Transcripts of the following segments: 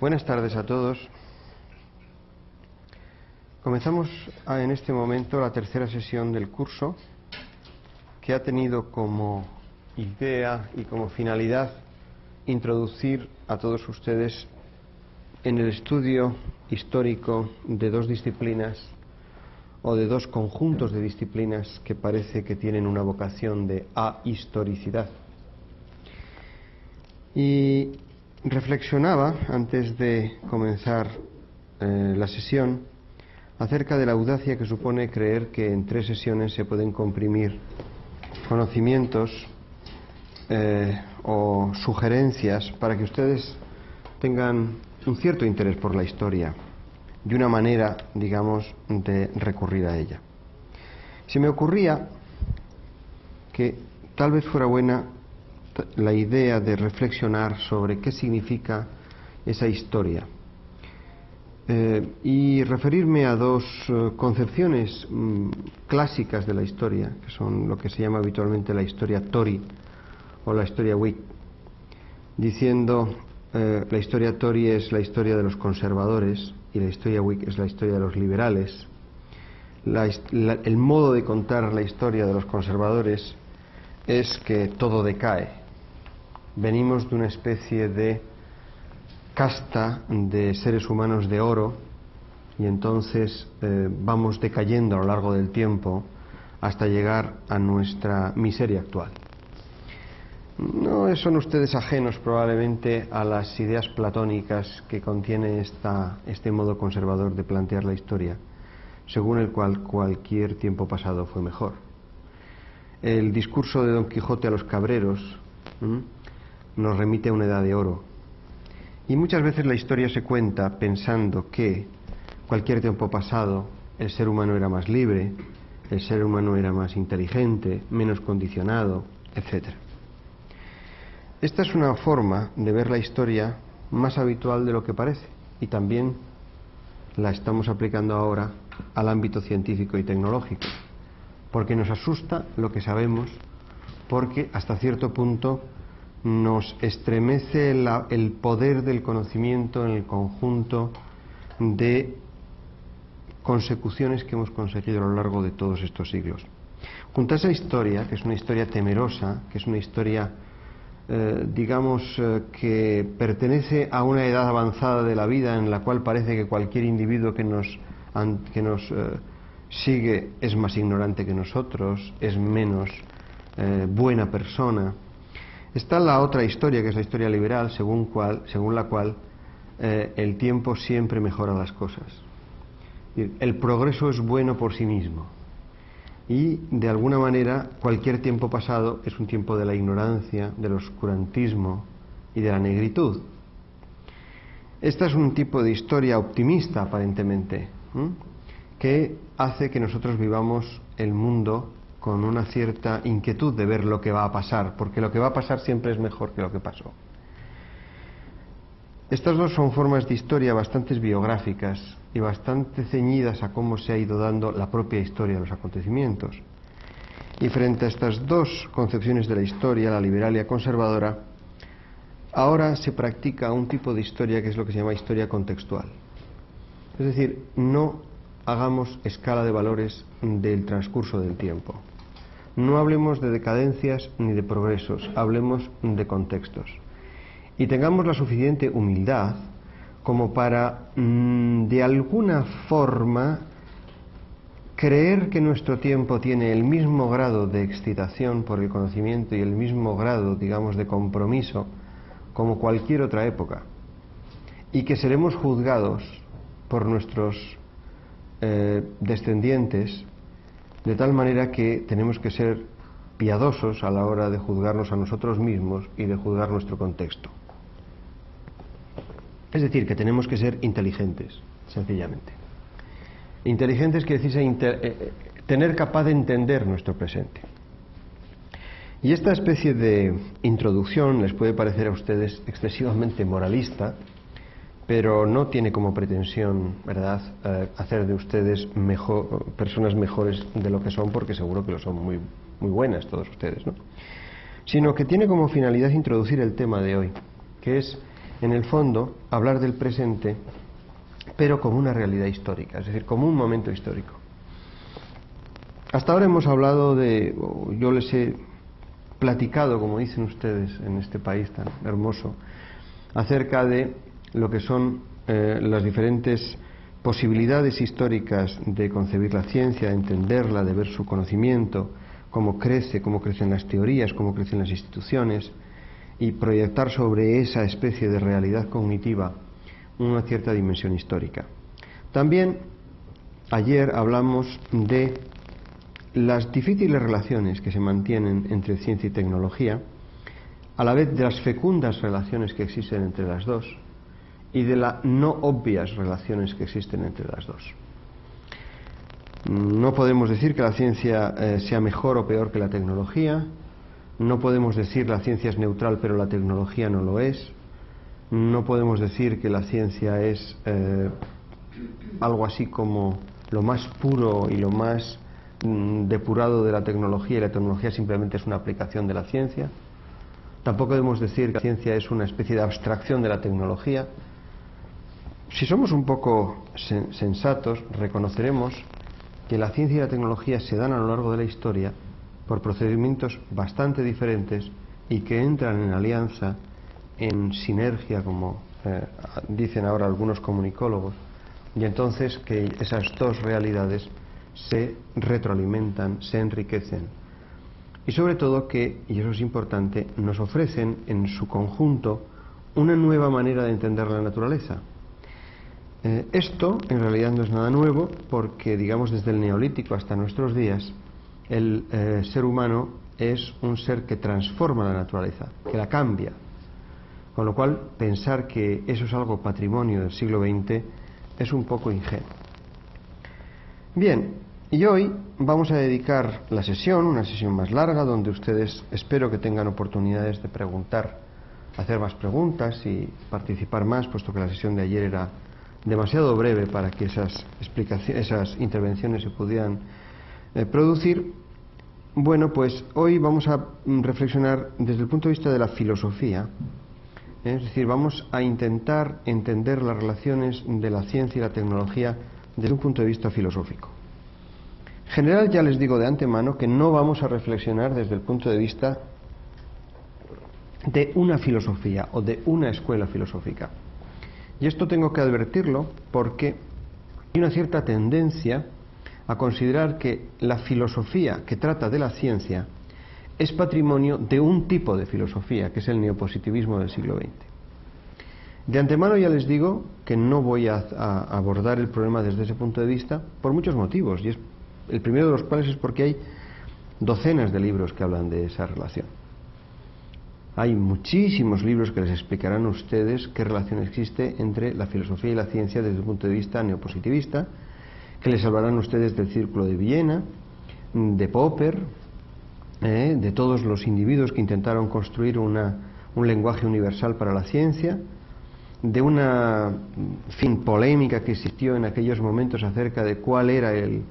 Buenas tardes a todos. Comenzamos en este momento la tercera sesión del curso, que ha tenido como idea y como finalidad introducir a todos ustedes en el estudio histórico de dos disciplinas o de dos conjuntos de disciplinas que parece que tienen una vocación de ahistoricidad. Y reflexionaba, antes de comenzar la sesión, acerca de la audacia que supone creer que en 3 sesiones se pueden comprimir conocimientos o sugerencias para que ustedes tengan un cierto interés por la historia y una manera, digamos, de recurrir a ella. Se me ocurría que tal vez fuera buena la idea de reflexionar sobre qué significa esa historia y referirme a dos concepciones clásicas de la historia, que son lo que se llama habitualmente la historia Tory o la historia Whig, diciendo la historia Tory es la historia de los conservadores y la historia Whig es la historia de los liberales. El modo de contar la historia de los conservadores es que todo decae. Venimos de una especie de casta de seres humanos de oro y entonces vamos decayendo a lo largo del tiempo hasta llegar a nuestra miseria actual. No son ustedes ajenos probablemente a las ideas platónicas que contiene este modo conservador de plantear la historia, según el cual cualquier tiempo pasado fue mejor. El discurso de Don Quijote a los cabreros nos remite a una edad de oro. Y muchas veces la historia se cuenta pensando que cualquier tiempo pasado el ser humano era más libre, el ser humano era más inteligente, menos condicionado, etc. Esta es una forma de ver la historia más habitual de lo que parece, y también la estamos aplicando ahora al ámbito científico y tecnológico, porque nos asusta lo que sabemos, porque hasta cierto punto nos estremece el poder del conocimiento en el conjunto de consecuciones que hemos conseguido a lo largo de todos estos siglos. Junto a esa historia, que es una historia temerosa, que es una historia que pertenece a una edad avanzada de la vida en la cual parece que cualquier individuo que nos sigue es más ignorante que nosotros, es menos buena persona. Está la otra historia, que es la historia liberal, según la cual el tiempo siempre mejora las cosas. El progreso es bueno por sí mismo. Y, de alguna manera, cualquier tiempo pasado es un tiempo de la ignorancia, del oscurantismo y de la negritud. Esta es un tipo de historia optimista, aparentemente, que hace que nosotros vivamos el mundo con una cierta inquietud de ver lo que va a pasar, porque lo que va a pasar siempre es mejor que lo que pasó. Estas dos son formas de historia bastante biográficas y bastante ceñidas a cómo se ha ido dando la propia historia de los acontecimientos. Y frente a estas dos concepciones de la historia, la liberal y la conservadora, ahora se practica un tipo de historia que es lo que se llama historia contextual. Es decir, no hagamos escala de valores del transcurso del tiempo. No hablemos de decadencias ni de progresos, hablemos de contextos. Y tengamos la suficiente humildad como para, de alguna forma, creer que nuestro tiempo tiene el mismo grado de excitación por el conocimiento y el mismo grado, digamos, de compromiso como cualquier otra época, y que seremos juzgados por nuestros descendientes, de tal manera que tenemos que ser piadosos a la hora de juzgarnos a nosotros mismos y de juzgar nuestro contexto. Es decir, que tenemos que ser inteligentes, sencillamente. Inteligentes quiere decir tener capaz de entender nuestro presente. Y esta especie de introducción les puede parecer a ustedes excesivamente moralista, pero no tiene como pretensión, ¿verdad?, hacer de ustedes personas mejores de lo que son, porque seguro que lo son muy, muy buenas todos ustedes, ¿no? Sino que tiene como finalidad introducir el tema de hoy, que es en el fondo, hablar del presente, pero como una realidad histórica, es decir, como un momento histórico. Hasta ahora hemos hablado yo les he platicado, como dicen ustedes en este país tan hermoso, acerca de lo que son las diferentes posibilidades históricas de concebir la ciencia, de entenderla, de ver su conocimiento, cómo crecen las teorías, cómo crecen las instituciones, y proyectar sobre esa especie de realidad cognitiva una cierta dimensión histórica. También ayer hablamos de las difíciles relaciones que se mantienen entre ciencia y tecnología, a la vez de las fecundas relaciones que existen entre las dos y de las no obvias relaciones que existen entre las dos. No podemos decir que la ciencia sea mejor o peor que la tecnología, no podemos decir la ciencia es neutral pero la tecnología no lo es, no podemos decir que la ciencia es algo así como lo más puro y lo más depurado de la tecnología, y la tecnología simplemente es una aplicación de la ciencia. Tampoco debemos decir que la ciencia es una especie de abstracción de la tecnología. Si somos un poco sensatos, reconoceremos que la ciencia y la tecnología se dan a lo largo de la historia por procedimientos bastante diferentes y que entran en alianza, en sinergia, como dicen ahora algunos comunicólogos, y entonces que esas dos realidades se retroalimentan, se enriquecen, y sobre todo que, y eso es importante, nos ofrecen en su conjunto una nueva manera de entender la naturaleza. Esto en realidad no es nada nuevo, porque digamos desde el Neolítico hasta nuestros días el ser humano es un ser que transforma la naturaleza, que la cambia, con lo cual pensar que eso es algo patrimonio del siglo XX es un poco ingenuo. Bien, y hoy vamos a dedicar la sesión, una sesión más larga, donde ustedes espero que tengan oportunidades de preguntar, hacer más preguntas y participar más, puesto que la sesión de ayer era demasiado breve para que esas intervenciones se pudieran producir. Bueno, pues hoy vamos a reflexionar desde el punto de vista de la filosofía, es decir, vamos a intentar entender las relaciones de la ciencia y la tecnología desde un punto de vista filosófico. En general, ya les digo de antemano que no vamos a reflexionar desde el punto de vista de una filosofía o de una escuela filosófica. Y esto tengo que advertirlo porque hay una cierta tendencia a considerar que la filosofía que trata de la ciencia es patrimonio de un tipo de filosofía, que es el neopositivismo del siglo XX. De antemano ya les digo que no voy a abordar el problema desde ese punto de vista por muchos motivos, y el primero de los cuales es porque hay docenas de libros que hablan de esa relación. Hay muchísimos libros que les explicarán a ustedes qué relación existe entre la filosofía y la ciencia desde el punto de vista neopositivista, que les hablarán a ustedes del Círculo de Viena, de Popper, de todos los individuos que intentaron construir un lenguaje universal para la ciencia, de una polémica que existió en aquellos momentos acerca de cuál era el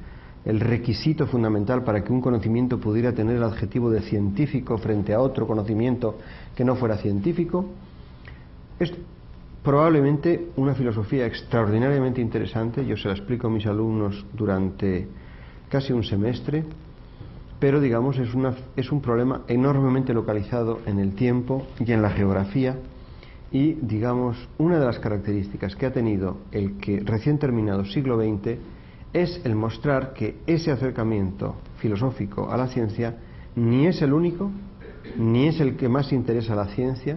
requisito fundamental para que un conocimiento pudiera tener el adjetivo de científico frente a otro conocimiento que no fuera científico. Es probablemente una filosofía extraordinariamente interesante. Yo se la explico a mis alumnos durante casi un semestre, pero digamos es un problema enormemente localizado en el tiempo y en la geografía, y digamos una de las características que ha tenido el que recién terminado siglo XX es el mostrar que ese acercamiento filosófico a la ciencia ni es el único, ni es el que más interesa a la ciencia,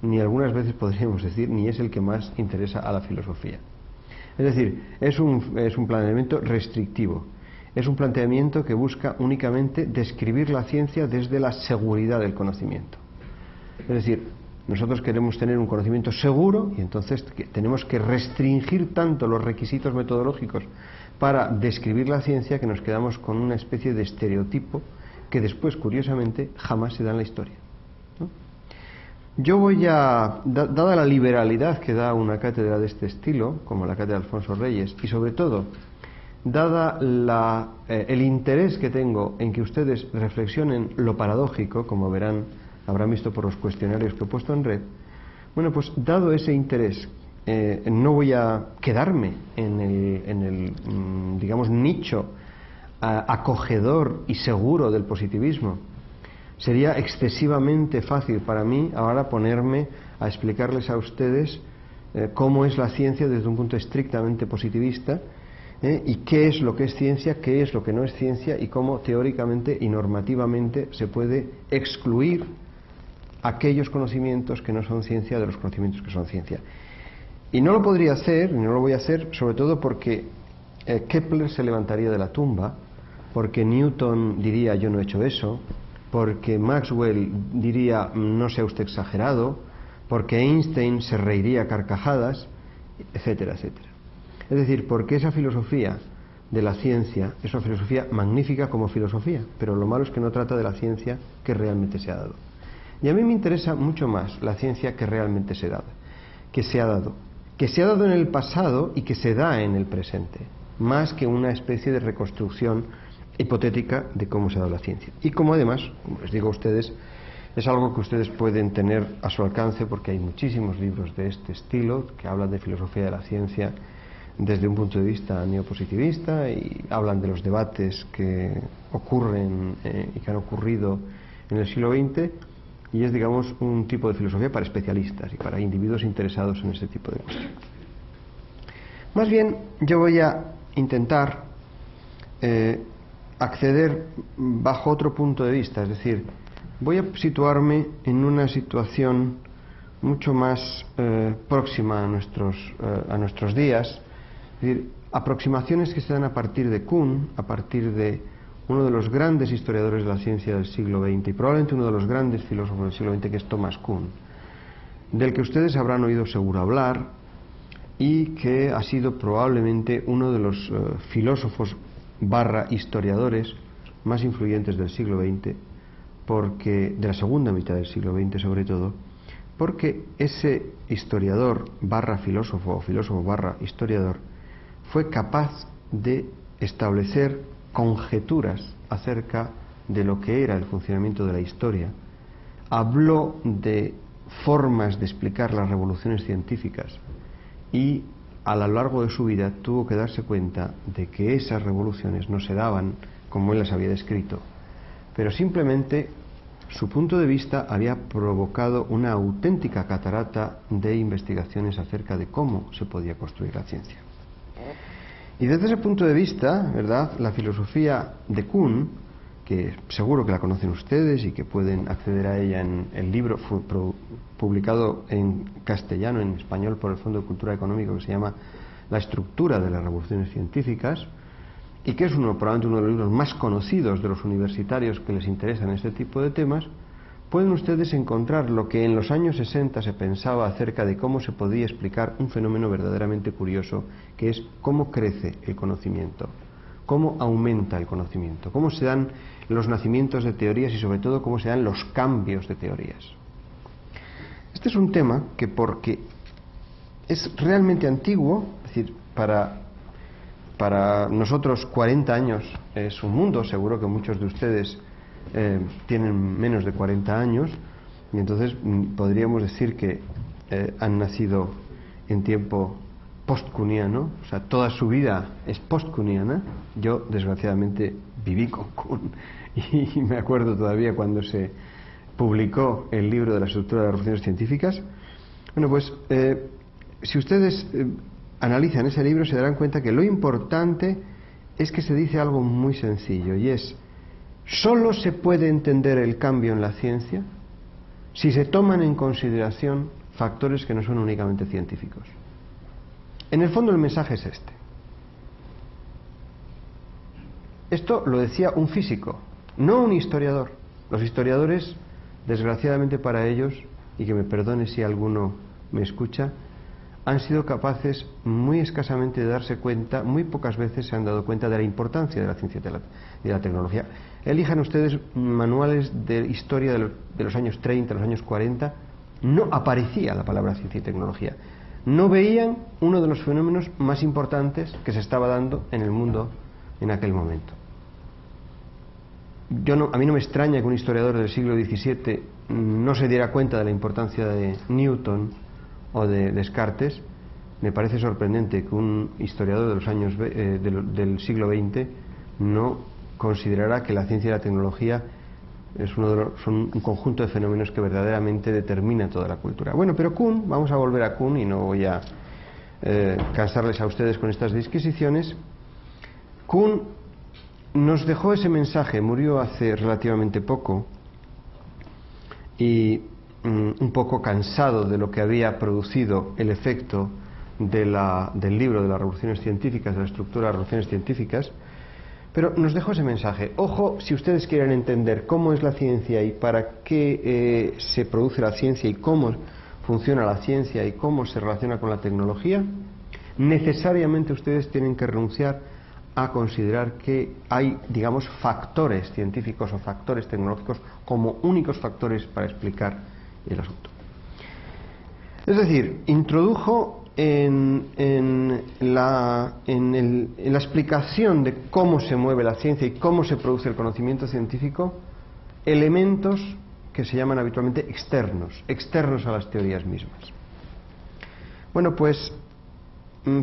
ni algunas veces podríamos decir ni es el que más interesa a la filosofía. Es decir, es un planteamiento restrictivo, es un planteamiento que busca únicamente describir la ciencia desde la seguridad del conocimiento. Es decir, nosotros queremos tener un conocimiento seguro y entonces tenemos que restringir tanto los requisitos metodológicos para describir la ciencia que nos quedamos con una especie de estereotipo que después, curiosamente, jamás se da en la historia, ¿no? Yo voy dada la liberalidad que da una cátedra de este estilo, como la cátedra de Alfonso Reyes, y sobre todo, dada el interés que tengo en que ustedes reflexionen lo paradójico, como habrán visto por los cuestionarios que he puesto en red, Bueno, pues dado ese interés, no voy a quedarme en el digamos, nicho acogedor y seguro del positivismo. Sería excesivamente fácil para mí ahora ponerme a explicarles a ustedes cómo es la ciencia desde un punto estrictamente positivista, y qué es lo que es ciencia, qué es lo que no es ciencia, y cómo teóricamente y normativamente se puede excluir aquellos conocimientos que no son ciencia de los conocimientos que son ciencia. Y no lo podría hacer, y no lo voy a hacer, sobre todo porque Kepler se levantaría de la tumba, porque Newton diría yo no he hecho eso, porque Maxwell diría no sea usted exagerado, porque Einstein se reiría a carcajadas, etcétera, etcétera. Es decir, porque esa filosofía de la ciencia es una filosofía magnífica como filosofía, pero lo malo es que no trata de la ciencia que realmente se ha dado. Y a mí me interesa mucho más la ciencia que realmente se ha dado, que se ha dado en el pasado y que se da en el presente, más que una especie de reconstrucción hipotética de cómo se ha dado la ciencia. Y como además, como les digo a ustedes, es algo que ustedes pueden tener a su alcance, porque hay muchísimos libros de este estilo que hablan de filosofía de la ciencia desde un punto de vista neopositivista, y hablan de los debates que ocurren y que han ocurrido en el siglo XX, y es, digamos, un tipo de filosofía para especialistas y para individuos interesados en este tipo de cosas. Más bien, yo voy a intentar acceder bajo otro punto de vista, es decir, voy a situarme en una situación mucho más próxima a nuestros días. Es decir, aproximaciones que se dan a partir de Kuhn, a partir de uno de los grandes historiadores de la ciencia del siglo XX y probablemente uno de los grandes filósofos del siglo XX, que es Thomas Kuhn, del que ustedes habrán oído seguro hablar y que ha sido probablemente uno de los filósofos / historiadores más influyentes del siglo XX, porque de la segunda mitad del siglo XX sobre todo, porque ese historiador / filósofo o filósofo / historiador fue capaz de establecer conjeturas acerca de lo que era el funcionamiento de la historia, habló de formas de explicar las revoluciones científicas y a lo largo de su vida tuvo que darse cuenta de que esas revoluciones no se daban como él las había descrito, pero simplemente su punto de vista había provocado una auténtica catarata de investigaciones acerca de cómo se podía construir la ciencia. Y desde ese punto de vista, ¿verdad?, la filosofía de Kuhn, que seguro que la conocen ustedes y que pueden acceder a ella en el libro publicado en castellano, en español por el Fondo de Cultura Económica, que se llama La estructura de las revoluciones científicas, y que es probablemente uno de los libros más conocidos de los universitarios que les interesan este tipo de temas, pueden ustedes encontrar lo que en los años 60 se pensaba acerca de cómo se podía explicar un fenómeno verdaderamente curioso, que es cómo crece el conocimiento, cómo aumenta el conocimiento, cómo se dan los nacimientos de teorías y sobre todo cómo se dan los cambios de teorías. Este es un tema que, porque es realmente antiguo, es decir, para nosotros 40 años es un mundo, seguro que muchos de ustedes tienen menos de 40 años, y entonces podríamos decir que han nacido en tiempo post-kuhniano, o sea, toda su vida es post-kuhniana. Yo, desgraciadamente, viví con Kuhn y me acuerdo todavía cuando se publicó el libro de la estructura de las revoluciones científicas. Bueno, pues si ustedes analizan ese libro se darán cuenta que lo importante es que se dice algo muy sencillo, y es: solo se puede entender el cambio en la ciencia si se toman en consideración factores que no son únicamente científicos. En el fondo el mensaje es este. Esto lo decía un físico, no un historiador. Los historiadores, desgraciadamente para ellos, y que me perdone si alguno me escucha, han sido capaces muy escasamente de darse cuenta, muy pocas veces se han dado cuenta de la importancia de la ciencia y de la tecnología. Elijan ustedes manuales de historia de los años 30, los años 40, no aparecía la palabra ciencia y tecnología. No veían uno de los fenómenos más importantes que se estaba dando en el mundo en aquel momento. A mí no me extraña que un historiador del siglo XVII no se diera cuenta de la importancia de Newton o de Descartes, me parece sorprendente que un historiador de los años del siglo XX no considerara que la ciencia y la tecnología son un conjunto de fenómenos que verdaderamente determina toda la cultura. Bueno, pero Kuhn, vamos a volver a Kuhn y no voy a cansarles a ustedes con estas disquisiciones. Kuhn nos dejó ese mensaje, murió hace relativamente poco y un poco cansado de lo que había producido el efecto del libro de las revoluciones científicas, de la estructura de las revoluciones científicas, pero nos dejó ese mensaje. Ojo, si ustedes quieren entender cómo es la ciencia y para qué se produce la ciencia y cómo funciona la ciencia y cómo se relaciona con la tecnología, necesariamente ustedes tienen que renunciar a considerar que hay, digamos, factores científicos o factores tecnológicos como únicos factores para explicar el asunto. Es decir, introdujo en la explicación de cómo se mueve la ciencia y cómo se produce el conocimiento científico elementos que se llaman habitualmente externos a las teorías mismas. Bueno, pues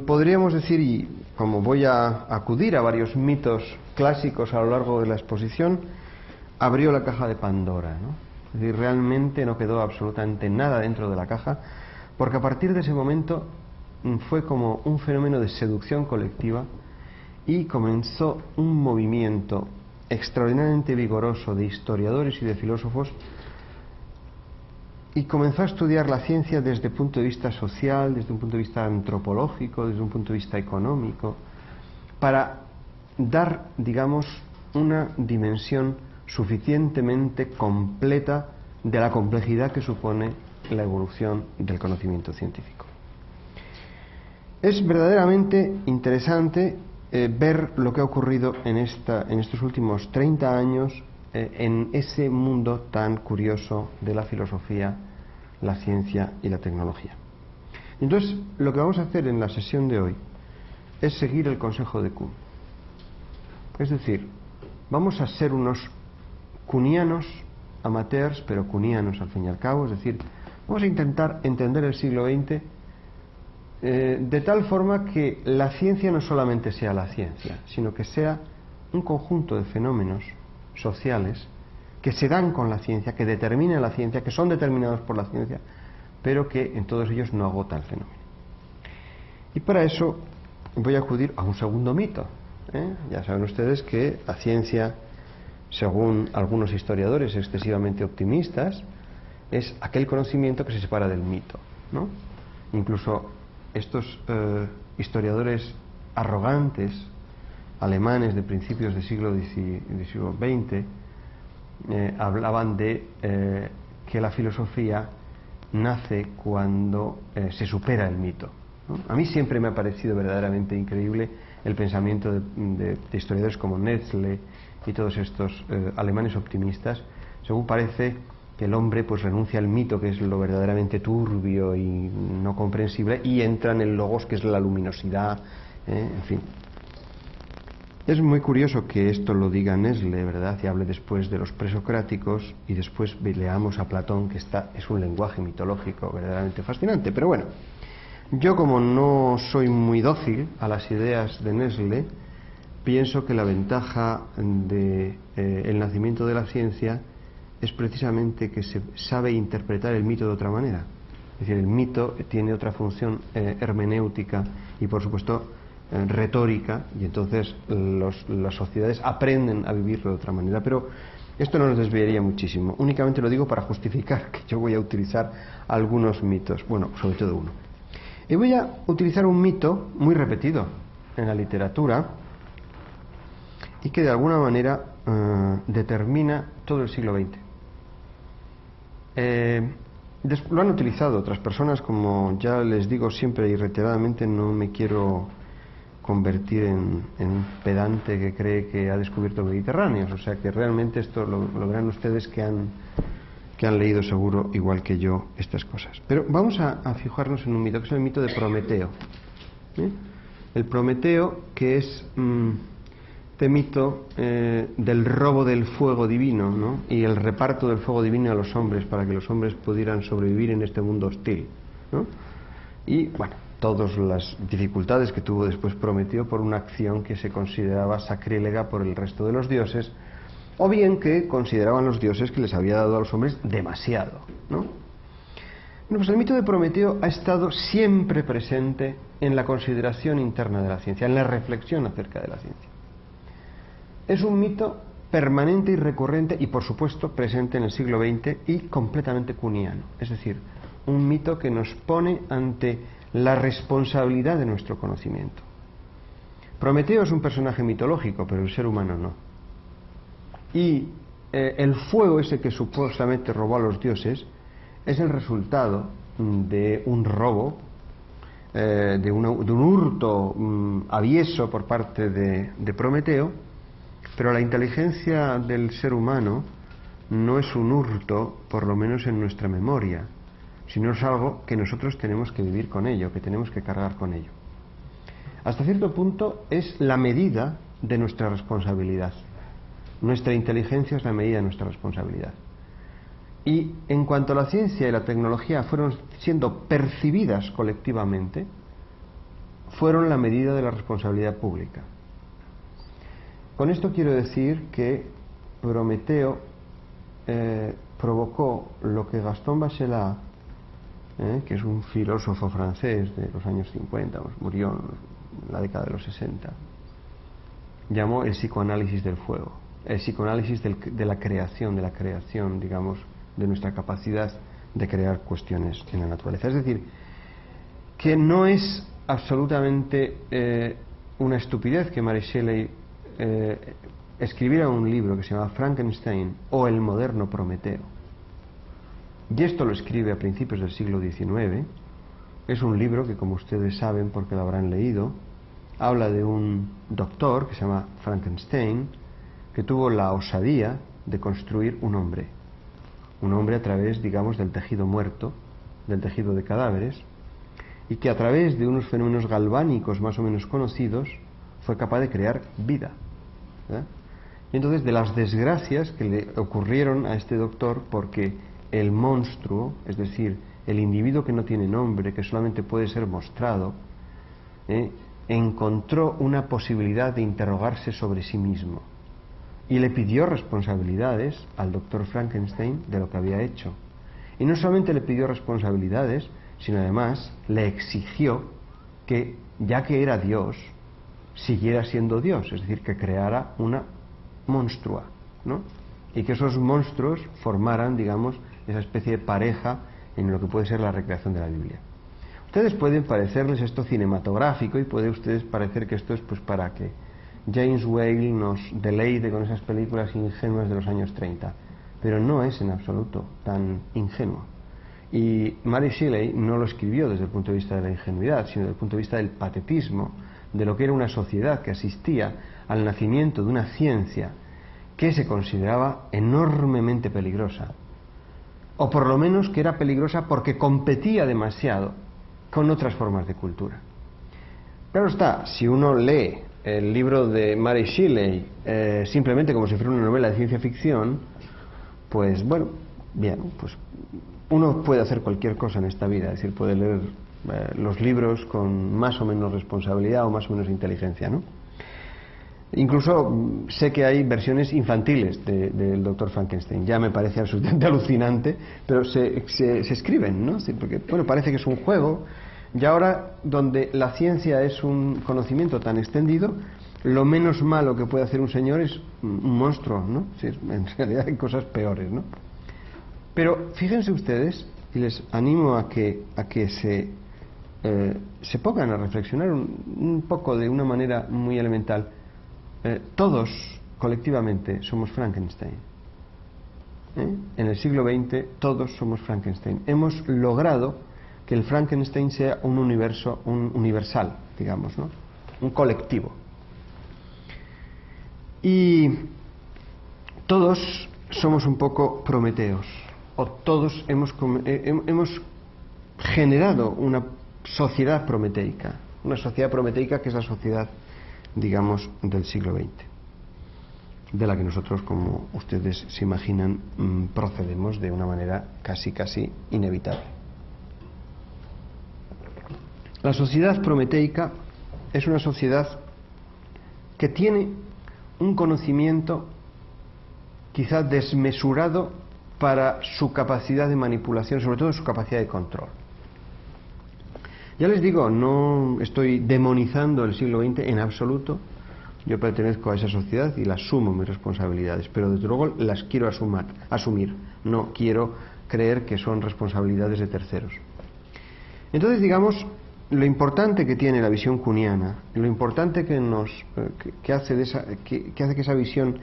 podríamos decir, y como voy a acudir a varios mitos clásicos a lo largo de la exposición, abrió la caja de Pandora, ¿no? Es decir, realmente no quedó absolutamente nada dentro de la caja, porque a partir de ese momento fue como un fenómeno de seducción colectiva y comenzó un movimiento extraordinariamente vigoroso de historiadores y de filósofos, y comenzó a estudiar la ciencia desde el punto de vista social, desde un punto de vista antropológico, desde un punto de vista económico, para dar, digamos, una dimensión suficientemente completa de la complejidad que supone la evolución del conocimiento científico. Es verdaderamente interesante ver lo que ha ocurrido en estos últimos 30 años en ese mundo tan curioso de la filosofía, la ciencia y la tecnología. Entonces, lo que vamos a hacer en la sesión de hoy es seguir el consejo de Kuhn. Es decir, vamos a ser unos kuhnianos amateurs, pero kuhnianos al fin y al cabo, es decir, vamos a intentar entender el siglo XX de tal forma que la ciencia no solamente sea la ciencia, sino que sea un conjunto de fenómenos sociales que se dan con la ciencia, que determinan la ciencia, que son determinados por la ciencia, pero que en todos ellos no agota el fenómeno. Y para eso voy a acudir a un segundo mito. Ya saben ustedes que la ciencia, según algunos historiadores excesivamente optimistas, es aquel conocimiento que se separa del mito, ¿no? Incluso estos historiadores arrogantes alemanes de principios del siglo XX hablaban de que la filosofía nace cuando se supera el mito, ¿no? A mí siempre me ha parecido verdaderamente increíble el pensamiento de historiadores como Nestle y todos estos alemanes optimistas. Según parece que el hombre pues renuncia al mito, que es lo verdaderamente turbio y no comprensible, y entra en el logos, que es la luminosidad, en fin. Es muy curioso que esto lo diga Nestle, ¿verdad? Y hable después de los presocráticos, y después leamos a Platón, que es un lenguaje mitológico verdaderamente fascinante. Pero bueno, yo, como no soy muy dócil a las ideas de Nestle, pienso que la ventaja del nacimiento de la ciencia es precisamente que se sabe interpretar el mito de otra manera. Es decir, el mito tiene otra función hermenéutica y, por supuesto, retórica, y entonces las sociedades aprenden a vivirlo de otra manera. Pero esto no nos desviaría muchísimo. Únicamente lo digo para justificar que yo voy a utilizar algunos mitos, bueno, sobre todo uno. Y voy a utilizar un mito muy repetido en la literatura y que de alguna manera determina todo el siglo XX. Lo han utilizado otras personas, como ya les digo siempre y reiteradamente. No me quiero convertir en un pedante que cree que ha descubierto Mediterráneos, o sea que realmente esto lo verán ustedes que han leído seguro, igual que yo, estas cosas. Pero vamos a fijarnos en un mito, que es el mito de Prometeo. El Prometeo, que es este mito del robo del fuego divino, ¿no? Y el reparto del fuego divino a los hombres para que los hombres pudieran sobrevivir en este mundo hostil, ¿no? y, bueno, todas las dificultades que tuvo después Prometeo por una acción que se consideraba sacrílega por el resto de los dioses, o bien que consideraban los dioses que les había dado a los hombres demasiado, ¿no? Bueno, pues el mito de Prometeo ha estado siempre presente en la consideración interna de la ciencia, en la reflexión acerca de la ciencia. Es un mito permanente y recurrente y, por supuesto, presente en el siglo XX y completamente cuniano. Es decir, un mito que nos pone ante la responsabilidad de nuestro conocimiento. Prometeo es un personaje mitológico, pero el ser humano no. Y el fuego ese que supuestamente robó a los dioses es el resultado de un robo, de un hurto avieso por parte de Prometeo, pero la inteligencia del ser humano no es un hurto, por lo menos en nuestra memoria, sino es algo que nosotros tenemos que vivir con ello, que tenemos que cargar con ello. Hasta cierto punto es la medida de nuestra responsabilidad. Nuestra inteligencia es la medida de nuestra responsabilidad. Y en cuanto a la ciencia y la tecnología fueron siendo percibidas colectivamente, fueron la medida de la responsabilidad pública. Con esto quiero decir que Prometeo provocó lo que Gaston Bachelard, que es un filósofo francés de los años 50, murió en la década de los 60, llamó el psicoanálisis del fuego, el psicoanálisis de la creación, digamos, de nuestra capacidad de crear cuestiones en la naturaleza. Es decir, que no es absolutamente una estupidez que Mary Shelley escribiera un libro que se llama Frankenstein o el moderno Prometeo. Y esto lo escribe a principios del siglo XIX. Es un libro que, como ustedes saben porque lo habrán leído, habla de un doctor que se llama Frankenstein, que tuvo la osadía de construir un hombre a través, digamos, del tejido muerto, del tejido de cadáveres, y que a través de unos fenómenos galvánicos más o menos conocidos fue capaz de crear vida. Y entonces, de las desgracias que le ocurrieron a este doctor, porque el monstruo, es decir, el individuo que no tiene nombre, que solamente puede ser mostrado, encontró una posibilidad de interrogarse sobre sí mismo y le pidió responsabilidades al doctor Frankenstein de lo que había hecho. Y no solamente le pidió responsabilidades, sino además le exigió que, ya que era Dios, siguiera siendo Dios, es decir, que creara una monstrua, ¿no? Y que esos monstruos formaran, digamos, esa especie de pareja en lo que puede ser la recreación de la Biblia. Ustedes pueden parecerles esto cinematográfico y puede ustedes parecer que esto es pues para que James Whale nos deleite con esas películas ingenuas de los años 30, pero no es en absoluto tan ingenuo. Y Mary Shelley no lo escribió desde el punto de vista de la ingenuidad, sino desde el punto de vista del patetismo, de lo que era una sociedad que asistía al nacimiento de una ciencia que se consideraba enormemente peligrosa, o por lo menos que era peligrosa porque competía demasiado con otras formas de cultura. Claro está, si uno lee el libro de Mary Shelley simplemente como si fuera una novela de ciencia ficción, pues bueno, bien, pues uno puede hacer cualquier cosa en esta vida, es decir, puede leer los libros con más o menos responsabilidad o más o menos inteligencia, ¿no? Incluso sé que hay versiones infantiles del Dr. Frankenstein, ya me parece absolutamente alucinante, pero se escriben, ¿no? Sí, porque, bueno, parece que es un juego, y ahora, donde la ciencia es un conocimiento tan extendido, lo menos malo que puede hacer un señor es un monstruo, ¿no? Sí, en realidad hay cosas peores, ¿no? Pero fíjense ustedes, y les animo a que se pongan a reflexionar un poco de una manera muy elemental. Todos colectivamente somos Frankenstein. En el siglo XX todos somos Frankenstein. Hemos logrado que el Frankenstein sea un universo, un universal, digamos, ¿no? Un colectivo. Y todos somos un poco Prometeos, o todos hemos generado una sociedad prometeica, que es la sociedad, digamos, del siglo XX, de la que nosotros, como ustedes se imaginan, procedemos de una manera casi inevitable. La sociedad prometeica es una sociedad que tiene un conocimiento quizá desmesurado para su capacidad de manipulación, sobre todo su capacidad de control. Ya les digo, no estoy demonizando el siglo XX en absoluto. Yo pertenezco a esa sociedad y la asumo mis responsabilidades, pero desde luego las quiero asumir. No quiero creer que son responsabilidades de terceros. Entonces, digamos, lo importante que tiene la visión kuhniana, lo importante que hace que esa visión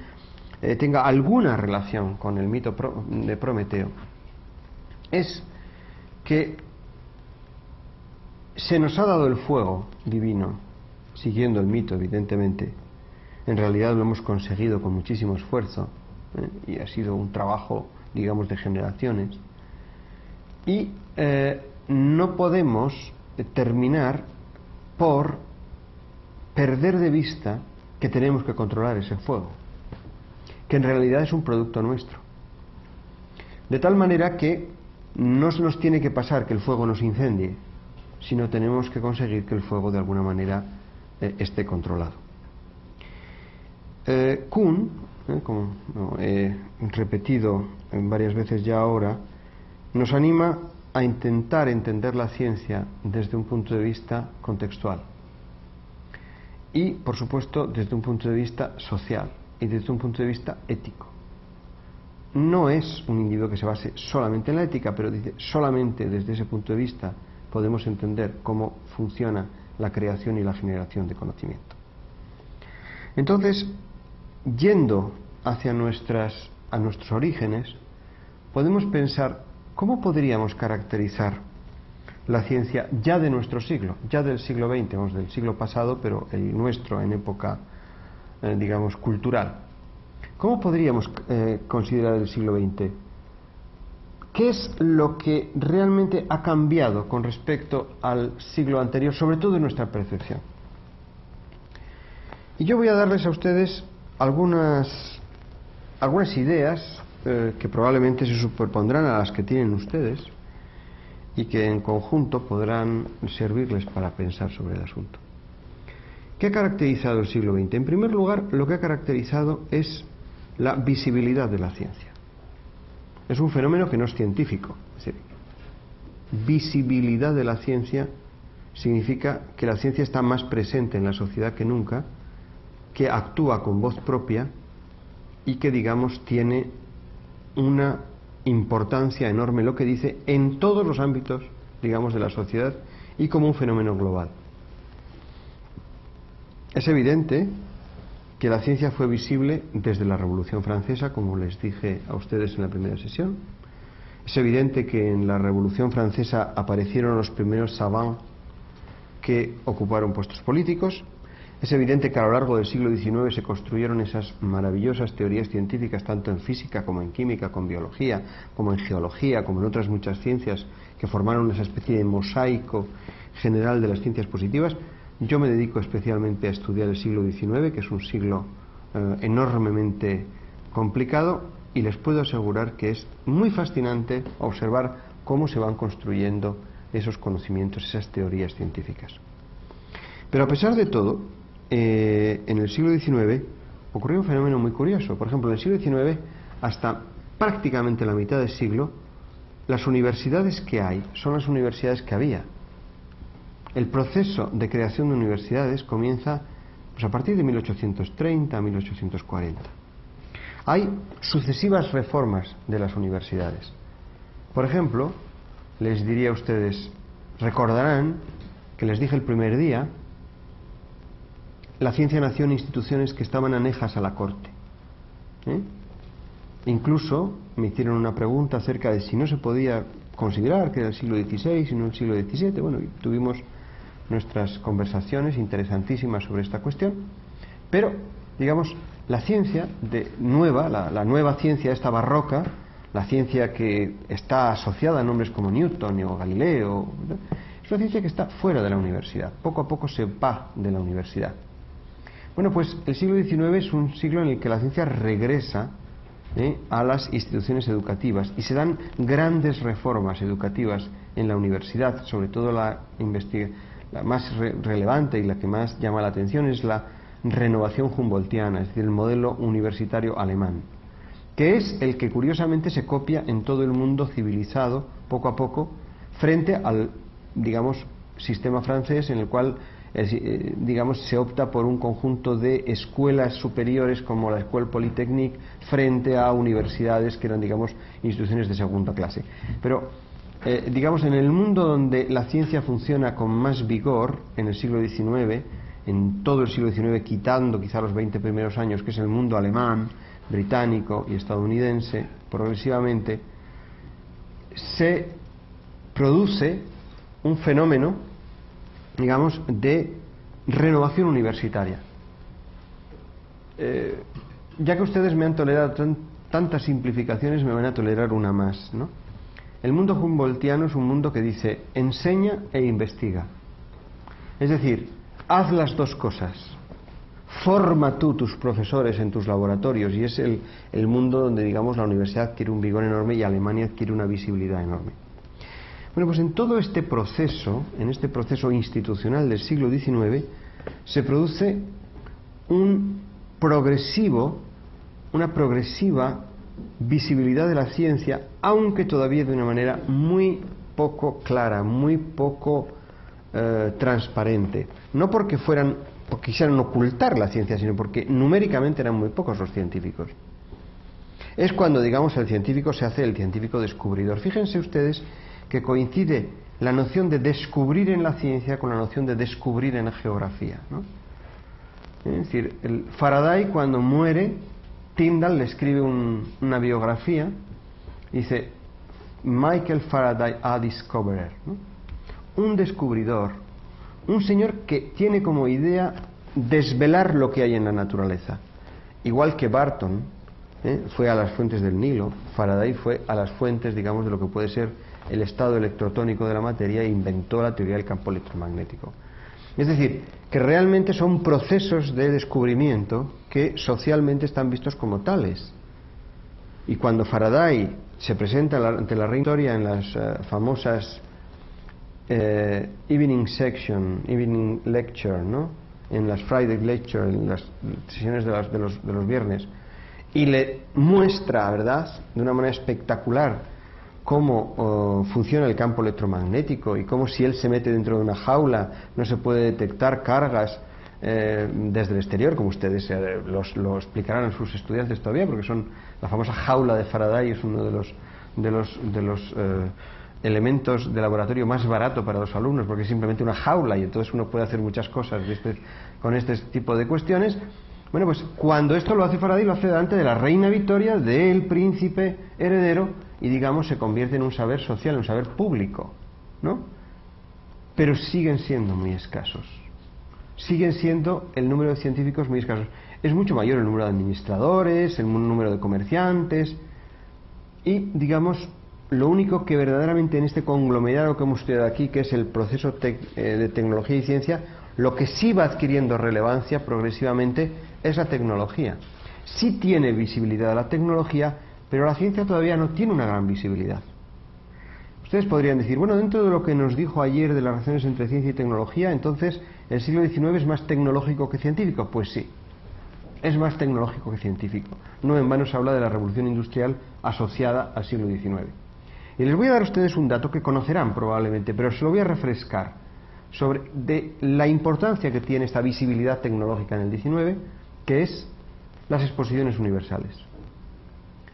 tenga alguna relación con el mito de Prometeo, es que se nos ha dado el fuego divino, siguiendo el mito, evidentemente. En realidad lo hemos conseguido con muchísimo esfuerzo, y ha sido un trabajo, digamos, de generaciones. Y no podemos terminar por perder de vista que tenemos que controlar ese fuego, que en realidad es un producto nuestro. De tal manera que no nos tiene que pasar que el fuego nos incendie, sino tenemos que conseguir que el fuego de alguna manera esté controlado. Kuhn, como he repetido varias veces ya ahora, nos anima a intentar entender la ciencia desde un punto de vista contextual y, por supuesto, desde un punto de vista social y desde un punto de vista ético. No es un individuo que se base solamente en la ética, pero dice solamente desde ese punto de vista podemos entender cómo funciona la creación y la generación de conocimiento. Entonces, yendo hacia nuestros orígenes, podemos pensar cómo podríamos caracterizar la ciencia ya de nuestro siglo, ya del siglo XX, vamos, del siglo pasado, pero el nuestro en época, digamos, cultural. ¿Cómo podríamos considerar el siglo XX? ¿Qué es lo que realmente ha cambiado con respecto al siglo anterior, sobre todo en nuestra percepción? Y yo voy a darles a ustedes algunas ideas que probablemente se superpondrán a las que tienen ustedes y que en conjunto podrán servirles para pensar sobre el asunto. ¿Qué ha caracterizado el siglo XX? En primer lugar, lo que ha caracterizado es la visibilidad de la ciencia. Es un fenómeno que no es científico. Es decir, visibilidad de la ciencia significa que la ciencia está más presente en la sociedad que nunca, que actúa con voz propia y que, digamos, tiene una importancia enorme lo que dice en todos los ámbitos, digamos, de la sociedad y como un fenómeno global. Es evidente que la ciencia fue visible desde la Revolución Francesa, como les dije a ustedes en la primera sesión. Es evidente que en la Revolución Francesa aparecieron los primeros savants que ocuparon puestos políticos. Es evidente que a lo largo del siglo XIX se construyeron esas maravillosas teorías científicas, tanto en física como en química, como en biología, como en geología, como en otras muchas ciencias, que formaron esa especie de mosaico general de las ciencias positivas. Yo me dedico especialmente a estudiar el siglo XIX, que es un siglo enormemente complicado, y les puedo asegurar que es muy fascinante observar cómo se van construyendo esos conocimientos, esas teorías científicas. Pero a pesar de todo, en el siglo XIX ocurrió un fenómeno muy curioso. Por ejemplo, en el siglo XIX, hasta prácticamente la mitad del siglo, las universidades que hay son las universidades que había. El proceso de creación de universidades comienza pues, a partir de 1830 a 1840. Hay sucesivas reformas de las universidades. Por ejemplo, les diría a ustedes, recordarán que les dije el primer día, la ciencia nació en instituciones que estaban anejas a la corte. Incluso me hicieron una pregunta acerca de si no se podía considerar que era el siglo XVI y no el siglo XVII. Bueno, y tuvimos nuestras conversaciones interesantísimas sobre esta cuestión, pero, digamos, la ciencia nueva, la nueva ciencia esta barroca, la ciencia que está asociada a nombres como Newton o Galileo, es una ciencia que está fuera de la universidad, poco a poco se va de la universidad. Bueno, pues el siglo XIX es un siglo en el que la ciencia regresa a las instituciones educativas y se dan grandes reformas educativas en la universidad, sobre todo la más relevante y la que más llama la atención es la renovación humboldtiana, es decir, el modelo universitario alemán, que es el que curiosamente se copia en todo el mundo civilizado poco a poco frente al, digamos, sistema francés, en el cual digamos, se opta por un conjunto de escuelas superiores como la École Polytechnique frente a universidades que eran, digamos, instituciones de segunda clase. Pero digamos, en el mundo donde la ciencia funciona con más vigor, en el siglo XIX, en todo el siglo XIX, quitando quizá los 20 primeros años, que es el mundo alemán, británico y estadounidense, progresivamente se produce un fenómeno, digamos, de renovación universitaria. Ya que ustedes me han tolerado tantas simplificaciones, me van a tolerar una más, ¿no? El mundo humboldtiano es un mundo que dice enseña e investiga. Es decir, haz las dos cosas. Forma tú tus profesores en tus laboratorios, y es el mundo donde, digamos, la universidad adquiere un vigor enorme y Alemania adquiere una visibilidad enorme. Bueno, pues en todo este proceso, en este proceso institucional del siglo XIX, se produce una progresiva visibilidad de la ciencia, aunque todavía de una manera muy poco clara, muy poco transparente. No porque quisieran ocultar la ciencia, sino porque numéricamente eran muy pocos los científicos. Es cuando, digamos, el científico se hace el científico descubridor. Fíjense ustedes que coincide la noción de descubrir en la ciencia con la noción de descubrir en la geografía, ¿no? Es decir, el Faraday, cuando muere, Tyndall le escribe una biografía, dice Michael Faraday a discoverer, ¿no? Un descubridor, un señor que tiene como idea desvelar lo que hay en la naturaleza. Igual que Barton fue a las fuentes del Nilo, Faraday fue a las fuentes, digamos, de lo que puede ser el estado electrotónico de la materia e inventó la teoría del campo electromagnético. Es decir, que realmente son procesos de descubrimiento que socialmente están vistos como tales. Y cuando Faraday se presenta ante la reina Victoria en las famosas evening lecture, ¿no? En las Friday lecture, en las sesiones de los viernes, y le muestra, ¿verdad?, de una manera espectacular cómo funciona el campo electromagnético y cómo, si él se mete dentro de una jaula, no se puede detectar cargas desde el exterior, como ustedes lo explicarán a sus estudiantes todavía, porque son la famosa jaula de Faraday, es uno de los elementos de laboratorio más barato para los alumnos, porque es simplemente una jaula y entonces uno puede hacer muchas cosas con este tipo de cuestiones. Bueno, pues cuando esto lo hace Faraday, lo hace delante de la reina Victoria, del príncipe heredero, y, digamos, se convierte en un saber social, un saber público, ¿no? Pero siguen siendo muy escasos. Siguen siendo el número de científicos muy escasos. Es mucho mayor el número de administradores, el número de comerciantes, y, digamos, lo único que verdaderamente en este conglomerado que hemos estudiado aquí, que es el proceso de tecnología y ciencia, lo que sí va adquiriendo relevancia progresivamente es la tecnología. Sí tiene visibilidad la tecnología, pero la ciencia todavía no tiene una gran visibilidad. Ustedes podrían decir, bueno, dentro de lo que nos dijo ayer de las relaciones entre ciencia y tecnología, entonces el siglo XIX es más tecnológico que científico. Pues sí, es más tecnológico que científico. No en vano se habla de la revolución industrial asociada al siglo XIX. Y les voy a dar a ustedes un dato que conocerán probablemente, pero se lo voy a refrescar, de la importancia que tiene esta visibilidad tecnológica en el XIX, que es las exposiciones universales.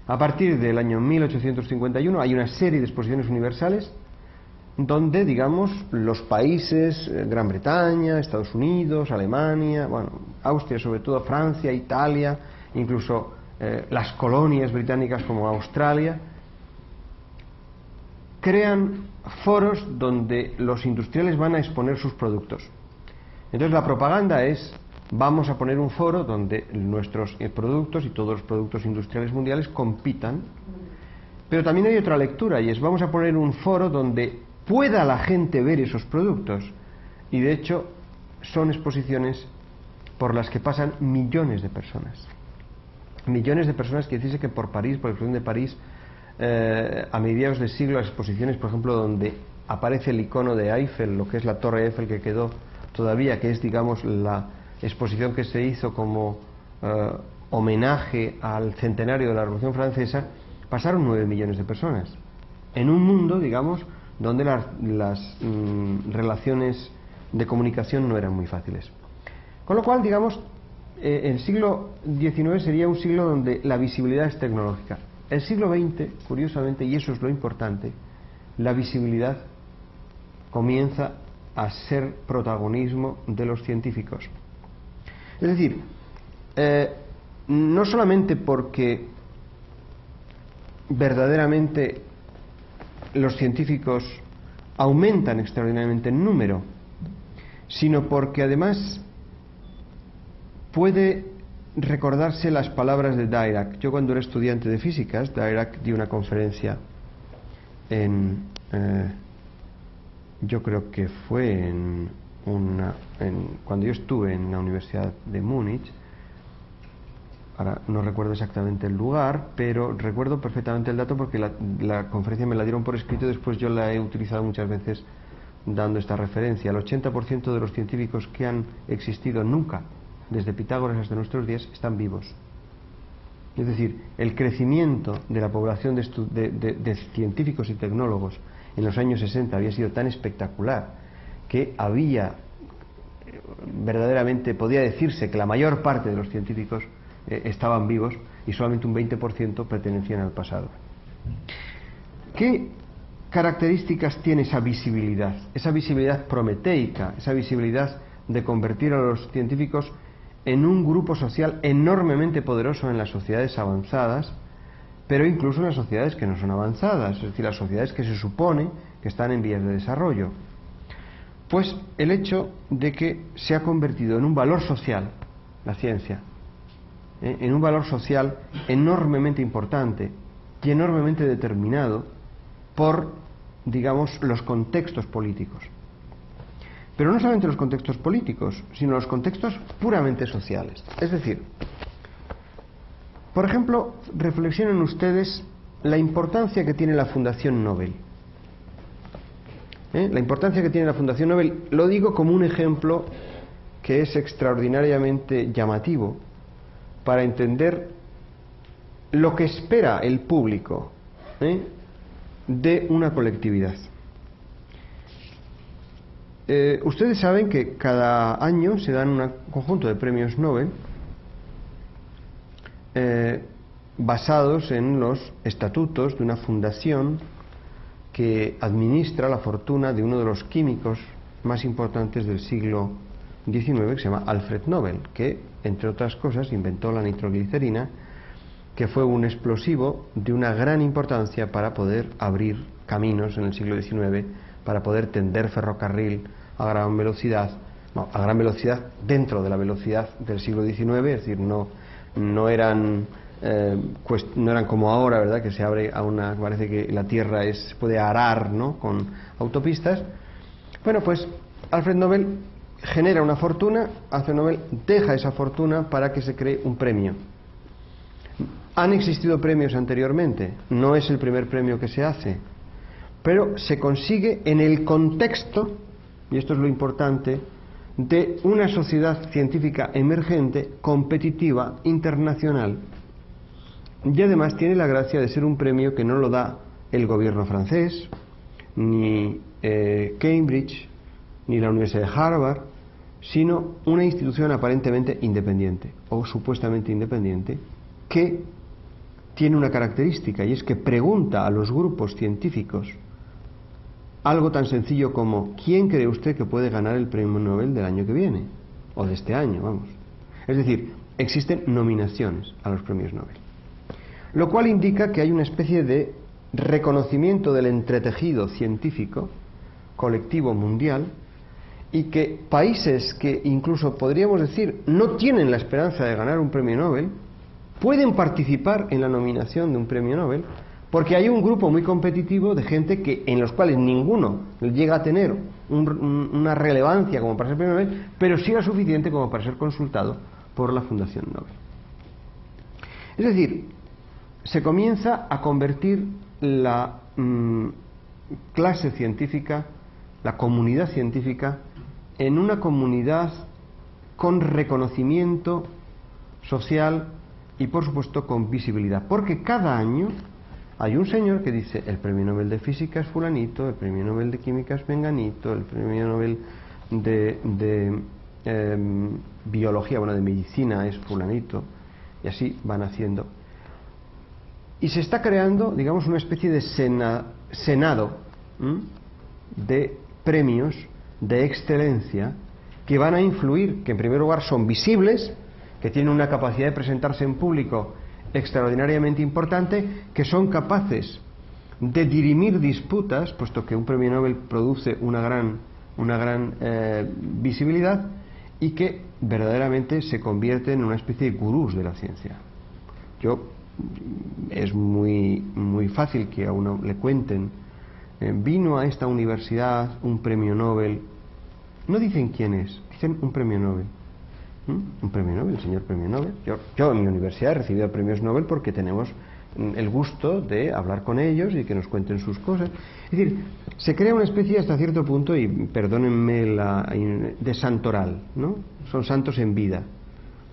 A partir del año 1851 hay una serie de exposiciones universales donde, digamos, los países, Gran Bretaña, Estados Unidos, Alemania, bueno, Austria sobre todo, Francia, Italia, incluso las colonias británicas como Australia, crean foros donde los industriales van a exponer sus productos. Entonces la propaganda es: vamos a poner un foro donde nuestros productos y todos los productos industriales mundiales compitan. Pero también hay otra lectura, y es: vamos a poner un foro donde pueda la gente ver esos productos. Y de hecho son exposiciones por las que pasan millones de personas. Millones de personas, que dice que por París, por la exposición de París, a mediados de siglo, las exposiciones, por ejemplo, donde aparece el icono de Eiffel, lo que es la Torre Eiffel que quedó todavía, que es, digamos, la exposición que se hizo como homenaje al centenario de la Revolución Francesa, pasaron 9 millones de personas. En un mundo, digamos, donde las relaciones de comunicación no eran muy fáciles. Con lo cual, digamos, el siglo XIX sería un siglo donde la visibilidad es tecnológica. El siglo XX, curiosamente, y eso es lo importante, la visibilidad comienza a ser protagonismo de los científicos. Es decir, no solamente porque verdaderamente los científicos aumentan extraordinariamente en número, sino porque además puede recordarse las palabras de Dirac. Yo, cuando era estudiante de físicas, Dirac dio una conferencia yo creo que fue cuando yo estuve en la Universidad de Múnich. Ahora no recuerdo exactamente el lugar, pero recuerdo perfectamente el dato porque la conferencia me la dieron por escrito y después yo la he utilizado muchas veces dando esta referencia. El 80% de los científicos que han existido nunca, desde Pitágoras hasta nuestros días, están vivos. Es decir, el crecimiento de la población de científicos y tecnólogos en los años 60 había sido tan espectacular que verdaderamente podía decirse que la mayor parte de los científicos estaban vivos y solamente un 20% pertenecían al pasado. ¿Qué características tiene esa visibilidad? Esa visibilidad prometeica, esa visibilidad de convertir a los científicos en un grupo social enormemente poderoso en las sociedades avanzadas, pero incluso en las sociedades que no son avanzadas, es decir, las sociedades que se supone que están en vías de desarrollo. Pues el hecho de que se ha convertido en un valor social, la ciencia, en un valor social enormemente importante y enormemente determinado por, digamos, los contextos políticos. Pero no solamente los contextos políticos, sino los contextos puramente sociales. Es decir, por ejemplo, reflexionen ustedes la importancia que tiene la Fundación Nobel. La importancia que tiene la Fundación Nobel, lo digo como un ejemplo que es extraordinariamente llamativo para entender lo que espera el público de una colectividad. Ustedes saben que cada año se dan un conjunto de premios Nobel basados en los estatutos de una fundación que administra la fortuna de uno de los químicos más importantes del siglo XIX, que se llama Alfred Nobel, que, entre otras cosas, inventó la nitroglicerina, que fue un explosivo de una gran importancia para poder abrir caminos en el siglo XIX, para poder tender ferrocarril a gran velocidad, dentro de la velocidad del siglo XIX, es decir, no eran como ahora, ¿verdad?, que se abre parece que la tierra puede arar, ¿no?, con autopistas. Bueno, pues Alfred Nobel genera una fortuna, Alfred Nobel deja esa fortuna para que se cree un premio. Han existido premios anteriormente, no es el primer premio que se hace, pero se consigue en el contexto, y esto es lo importante, de una sociedad científica emergente, competitiva, internacional. Y además tiene la gracia de ser un premio que no lo da el gobierno francés, ni Cambridge, ni la Universidad de Harvard, sino una institución aparentemente independiente, o supuestamente independiente, que tiene una característica, y es que pregunta a los grupos científicos algo tan sencillo como: ¿quién cree usted que puede ganar el premio Nobel del año que viene? O de este año, vamos. Es decir, existen nominaciones a los premios Nobel. Lo cual indica que hay una especie de reconocimiento del entretejido científico colectivo mundial, y que países que incluso podríamos decir no tienen la esperanza de ganar un premio Nobel pueden participar en la nominación de un premio Nobel, porque hay un grupo muy competitivo de gente en los cuales ninguno llega a tener una relevancia como para ser premio Nobel, pero sí era suficiente como para ser consultado por la Fundación Nobel. Es decir, se comienza a convertir la clase científica, la comunidad científica, en una comunidad con reconocimiento social y por supuesto con visibilidad, porque cada año hay un señor que dice el premio Nobel de Física es fulanito, el premio Nobel de Química es menganito, el premio Nobel de biología, bueno, de medicina es fulanito, y así van haciendo. Y se está creando, digamos, una especie de senado de premios de excelencia que van a influir, que en primer lugar son visibles, que tienen una capacidad de presentarse en público extraordinariamente importante, que son capaces de dirimir disputas, puesto que un premio Nobel produce una gran visibilidad, y que verdaderamente se convierten en una especie de gurús de la ciencia. Es muy fácil que a uno le cuenten, vino a esta universidad un premio Nobel, no dicen quién es, dicen un premio Nobel. Un premio Nobel, el señor premio Nobel. Yo en mi universidad he recibido premios Nobel porque tenemos el gusto de hablar con ellos y que nos cuenten sus cosas. Es decir, se crea una especie hasta cierto punto, y perdónenme de santoral, ¿no? Son santos en vida.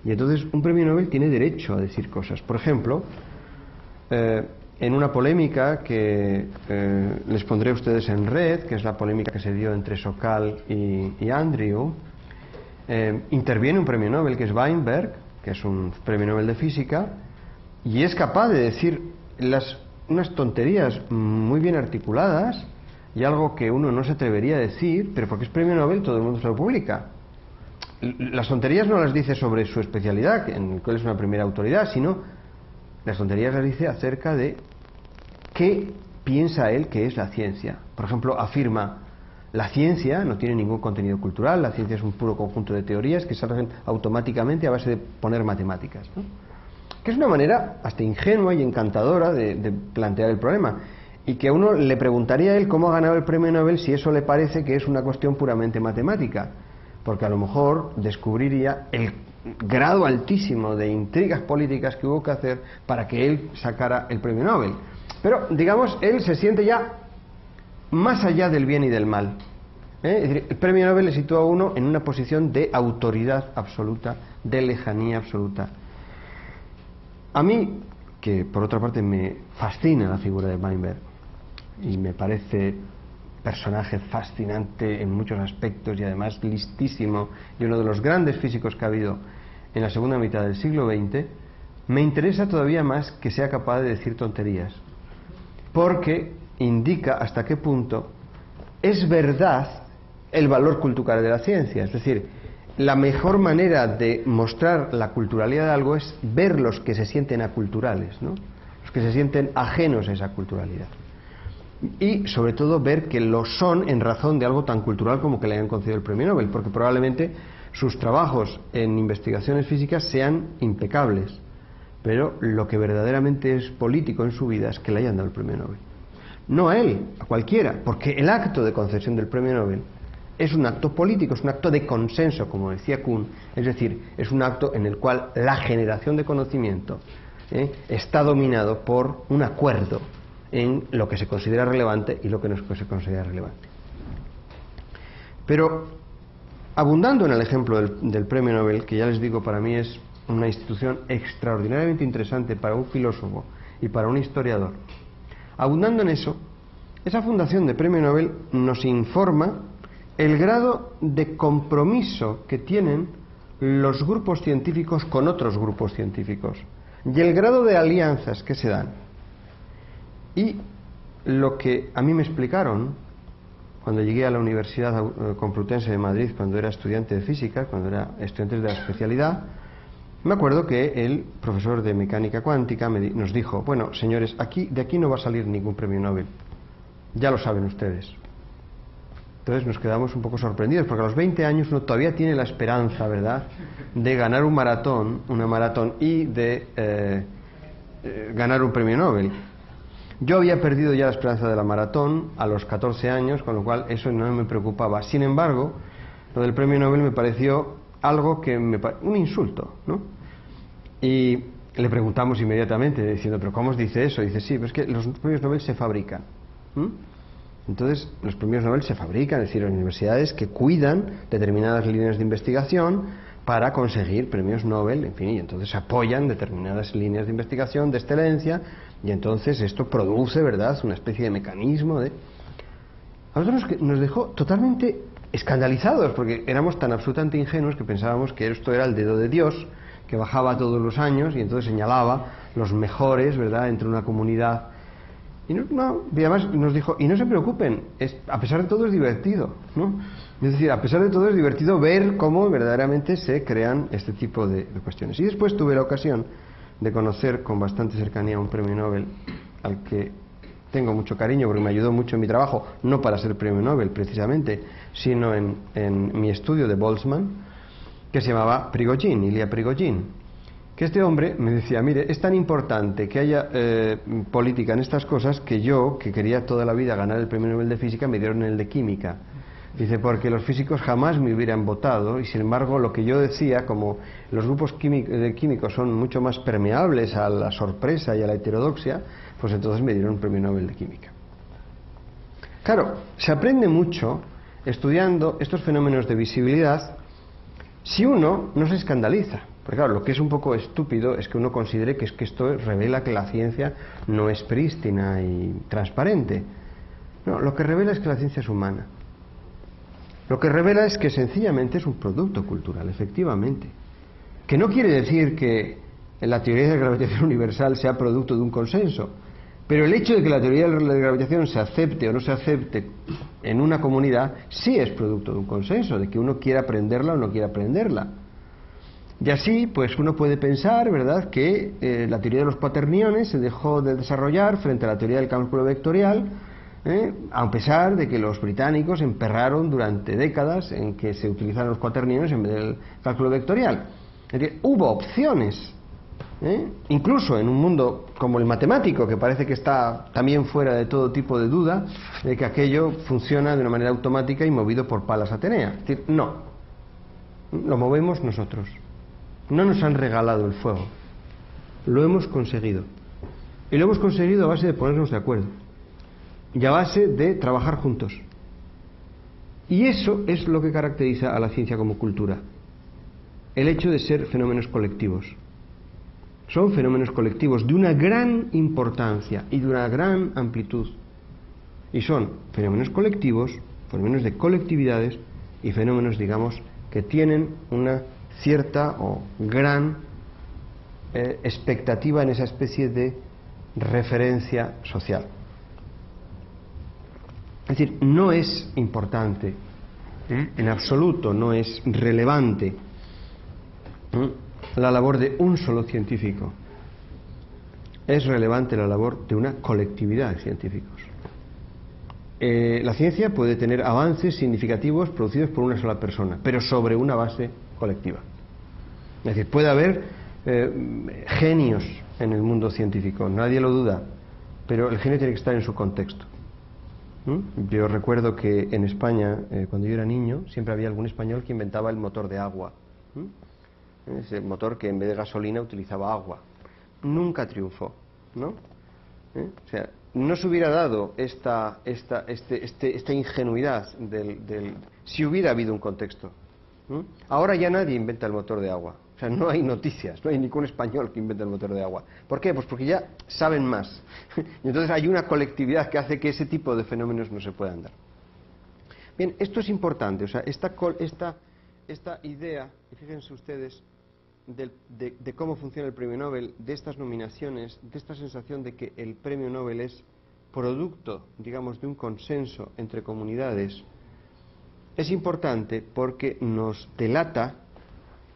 Y entonces un premio Nobel tiene derecho a decir cosas. Por ejemplo, en una polémica que les pondré a ustedes en red, que es la polémica que se dio entre Sokal y Andrew, interviene un premio Nobel que es Weinberg, que es un premio Nobel de física, y es capaz de decir unas tonterías muy bien articuladas y algo que uno no se atrevería a decir, pero porque es premio Nobel todo el mundo se lo publica. Las tonterías no las dice sobre su especialidad, en el cual es una primera autoridad, sino las tonterías las dice acerca de qué piensa él que es la ciencia. Por ejemplo, afirma: la ciencia no tiene ningún contenido cultural, la ciencia es un puro conjunto de teorías que se hacen automáticamente a base de poner matemáticas, ¿no? Que es una manera hasta ingenua y encantadora de plantear el problema, y que a uno le preguntaría a él cómo ha ganado el premio Nobel si eso le parece que es una cuestión puramente matemática, porque a lo mejor descubriría el grado altísimo de intrigas políticas que hubo que hacer para que él sacara el premio Nobel. Pero, digamos, él se siente ya más allá del bien y del mal. Es decir, el premio Nobel le sitúa a uno en una posición de autoridad absoluta, de lejanía absoluta. A mí, que por otra parte me fascina la figura de Weinberg, y me parece personaje fascinante en muchos aspectos y además listísimo, y uno de los grandes físicos que ha habido en la segunda mitad del siglo XX, me interesa todavía más que sea capaz de decir tonterías, porque indica hasta qué punto es verdad el valor cultural de la ciencia. Es decir, la mejor manera de mostrar la culturalidad de algo es ver los que se sienten aculturales, ¿no? Los que se sienten ajenos a esa culturalidad. Y sobre todo ver que lo son en razón de algo tan cultural como que le hayan concedido el premio Nobel, porque probablemente sus trabajos en investigaciones físicas sean impecables, pero lo que verdaderamente es político en su vida es que le hayan dado el premio Nobel. No a él, a cualquiera, porque el acto de concesión del premio Nobel es un acto político, es un acto de consenso, como decía Kuhn, es decir, es un acto en el cual la generación de conocimiento está dominado por un acuerdo en lo que se considera relevante y lo que no se considera relevante. Pero, abundando en el ejemplo del premio Nobel, que ya les digo, para mí es una institución extraordinariamente interesante para un filósofo y para un historiador, abundando en eso, esa fundación de premio Nobel nos informa el grado de compromiso que tienen los grupos científicos con otros grupos científicos y el grado de alianzas que se dan. Y lo que a mí me explicaron cuando llegué a la Universidad Complutense de Madrid, cuando era estudiante de física, cuando era estudiante de la especialidad, me acuerdo que el profesor de mecánica cuántica nos dijo: bueno, señores, de aquí no va a salir ningún premio Nobel, ya lo saben ustedes. Entonces nos quedamos un poco sorprendidos, porque a los 20 años uno todavía tiene la esperanza, ¿verdad?, de ganar una maratón y de ganar un premio Nobel. Yo había perdido ya la esperanza de la maratón a los 14 años, con lo cual eso no me preocupaba. Sin embargo, lo del premio Nobel me pareció algo que un insulto, ¿no? Y le preguntamos inmediatamente, diciendo: ¿pero cómo os dice eso? Y dice: sí, pero es que los premios Nobel se fabrican. Entonces, los premios Nobel se fabrican, es decir, las universidades que cuidan determinadas líneas de investigación para conseguir premios Nobel, en fin, y entonces apoyan determinadas líneas de investigación de excelencia, y entonces esto produce, ¿verdad?, una especie de mecanismo de... A nosotros nos dejó totalmente escandalizados, porque éramos tan absolutamente ingenuos que pensábamos que esto era el dedo de Dios, que bajaba todos los años y entonces señalaba los mejores, ¿verdad?, entre una comunidad. Y además nos dijo, y no se preocupen, a pesar de todo es divertido, ¿no? Es decir, a pesar de todo es divertido ver cómo verdaderamente se crean este tipo de cuestiones. Y después tuve la ocasión de conocer con bastante cercanía un premio Nobel al que tengo mucho cariño porque me ayudó mucho en mi trabajo, no para ser premio Nobel precisamente, sino en mi estudio de Boltzmann, que se llamaba Prigogine, Ilya Prigogine. Que este hombre me decía, mire, es tan importante que haya política en estas cosas que yo, que quería toda la vida ganar el premio Nobel de Física, me dieron el de Química. Dice, porque los físicos jamás me hubieran votado, y sin embargo lo que yo decía, como los grupos químicos son mucho más permeables a la sorpresa y a la heterodoxia, pues entonces me dieron un premio Nobel de Química. Claro, se aprende mucho estudiando estos fenómenos de visibilidad si uno no se escandaliza. Porque claro, lo que es un poco estúpido es que uno considere que esto revela que la ciencia no es prístina y transparente. No, lo que revela es que la ciencia es humana. Lo que revela es que sencillamente es un producto cultural, efectivamente. Que no quiere decir que la teoría de la gravitación universal sea producto de un consenso. Pero el hecho de que la teoría de la gravitación se acepte o no se acepte en una comunidad sí es producto de un consenso, de que uno quiera aprenderla o no quiera aprenderla. Y así, pues uno puede pensar, ¿verdad?, que la teoría de los cuaterniones se dejó de desarrollar frente a la teoría del cálculo vectorial, a pesar de que los británicos emperraron durante décadas en que se utilizaran los cuaterniones en vez del cálculo vectorial. Es decir, hubo opciones, incluso en un mundo como el matemático, que parece que está también fuera de todo tipo de duda, de que aquello funciona de una manera automática y movido por Palas Atenea. Es decir, no, lo movemos nosotros. No nos han regalado el fuego, lo hemos conseguido. Y lo hemos conseguido a base de ponernos de acuerdo y a base de trabajar juntos. Y eso es lo que caracteriza a la ciencia como cultura, el hecho de ser fenómenos colectivos. Son fenómenos colectivos de una gran importancia y de una gran amplitud. Y son fenómenos colectivos, fenómenos de colectividades y fenómenos, digamos, que tienen una cierta o gran expectativa en esa especie de referencia social. Es decir, no es importante, en absoluto no es relevante la labor de un solo científico. Es relevante la labor de una colectividad de científicos. La ciencia puede tener avances significativos producidos por una sola persona, pero sobre una base colectiva. Es decir, puede haber genios en el mundo científico, nadie lo duda, pero el genio tiene que estar en su contexto. Yo recuerdo que en España, cuando yo era niño, siempre había algún español que inventaba el motor de agua. Ese motor que en vez de gasolina utilizaba agua. Nunca triunfó, ¿no? O sea, no se hubiera dado esta ingenuidad si hubiera habido un contexto. Ahora ya nadie inventa el motor de agua. O sea, no hay noticias, no hay ningún español que invente el motor de agua. ¿Por qué? Pues porque ya saben más. Y entonces hay una colectividad que hace que ese tipo de fenómenos no se puedan dar. Bien, esto es importante. O sea, esta idea, y fíjense ustedes, de cómo funciona el premio Nobel, de estas nominaciones, de esta sensación de que el premio Nobel es producto, digamos, de un consenso entre comunidades, es importante porque nos delata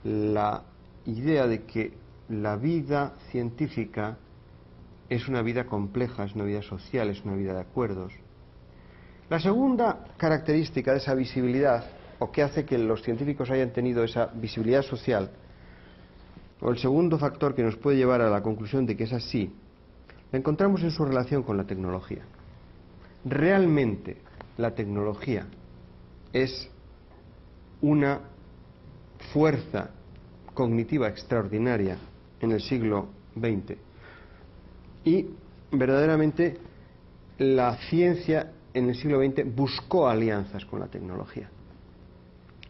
la idea de que la vida científica es una vida compleja, es una vida social, es una vida de acuerdos. La segunda característica de esa visibilidad, o que hace que los científicos hayan tenido esa visibilidad social, o el segundo factor que nos puede llevar a la conclusión de que es así, la encontramos en su relación con la tecnología. Realmente la tecnología es una fuerza cognitiva extraordinaria en el siglo XX y verdaderamente la ciencia en el siglo XX buscó alianzas con la tecnología.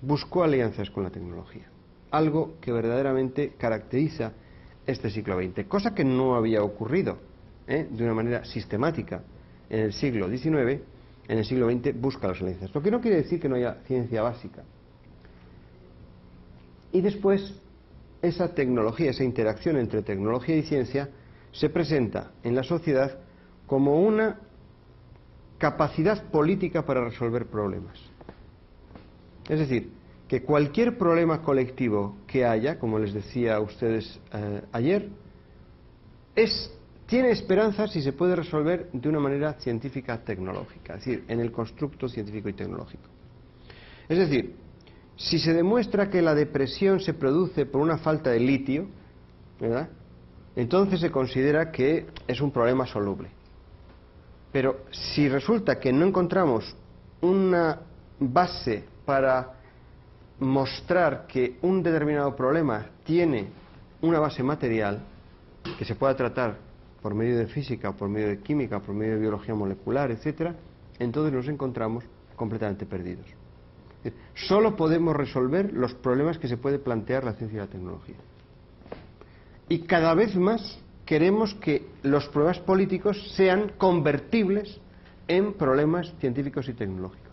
Buscó alianzas con la tecnología. Algo que verdaderamente caracteriza este siglo XX, cosa que no había ocurrido de una manera sistemática en el siglo XIX. En el siglo XX busca las alianzas, lo que no quiere decir que no haya ciencia básica. Y después, esa tecnología, esa interacción entre tecnología y ciencia se presenta en la sociedad como una capacidad política para resolver problemas. Es decir, que cualquier problema colectivo que haya, como les decía a ustedes ayer, tiene esperanza si se puede resolver de una manera científica tecnológica, es decir, en el constructo científico y tecnológico. Es decir, si se demuestra que la depresión se produce por una falta de litio, ¿verdad?, entonces se considera que es un problema soluble. Pero si resulta que no encontramos una base para mostrar que un determinado problema tiene una base material que se pueda tratar por medio de física, o por medio de química, o por medio de biología molecular, etcétera, entonces nos encontramos completamente perdidos. Solo podemos resolver los problemas que se puede plantear la ciencia y la tecnología. Y cada vez más queremos que los problemas políticos sean convertibles en problemas científicos y tecnológicos.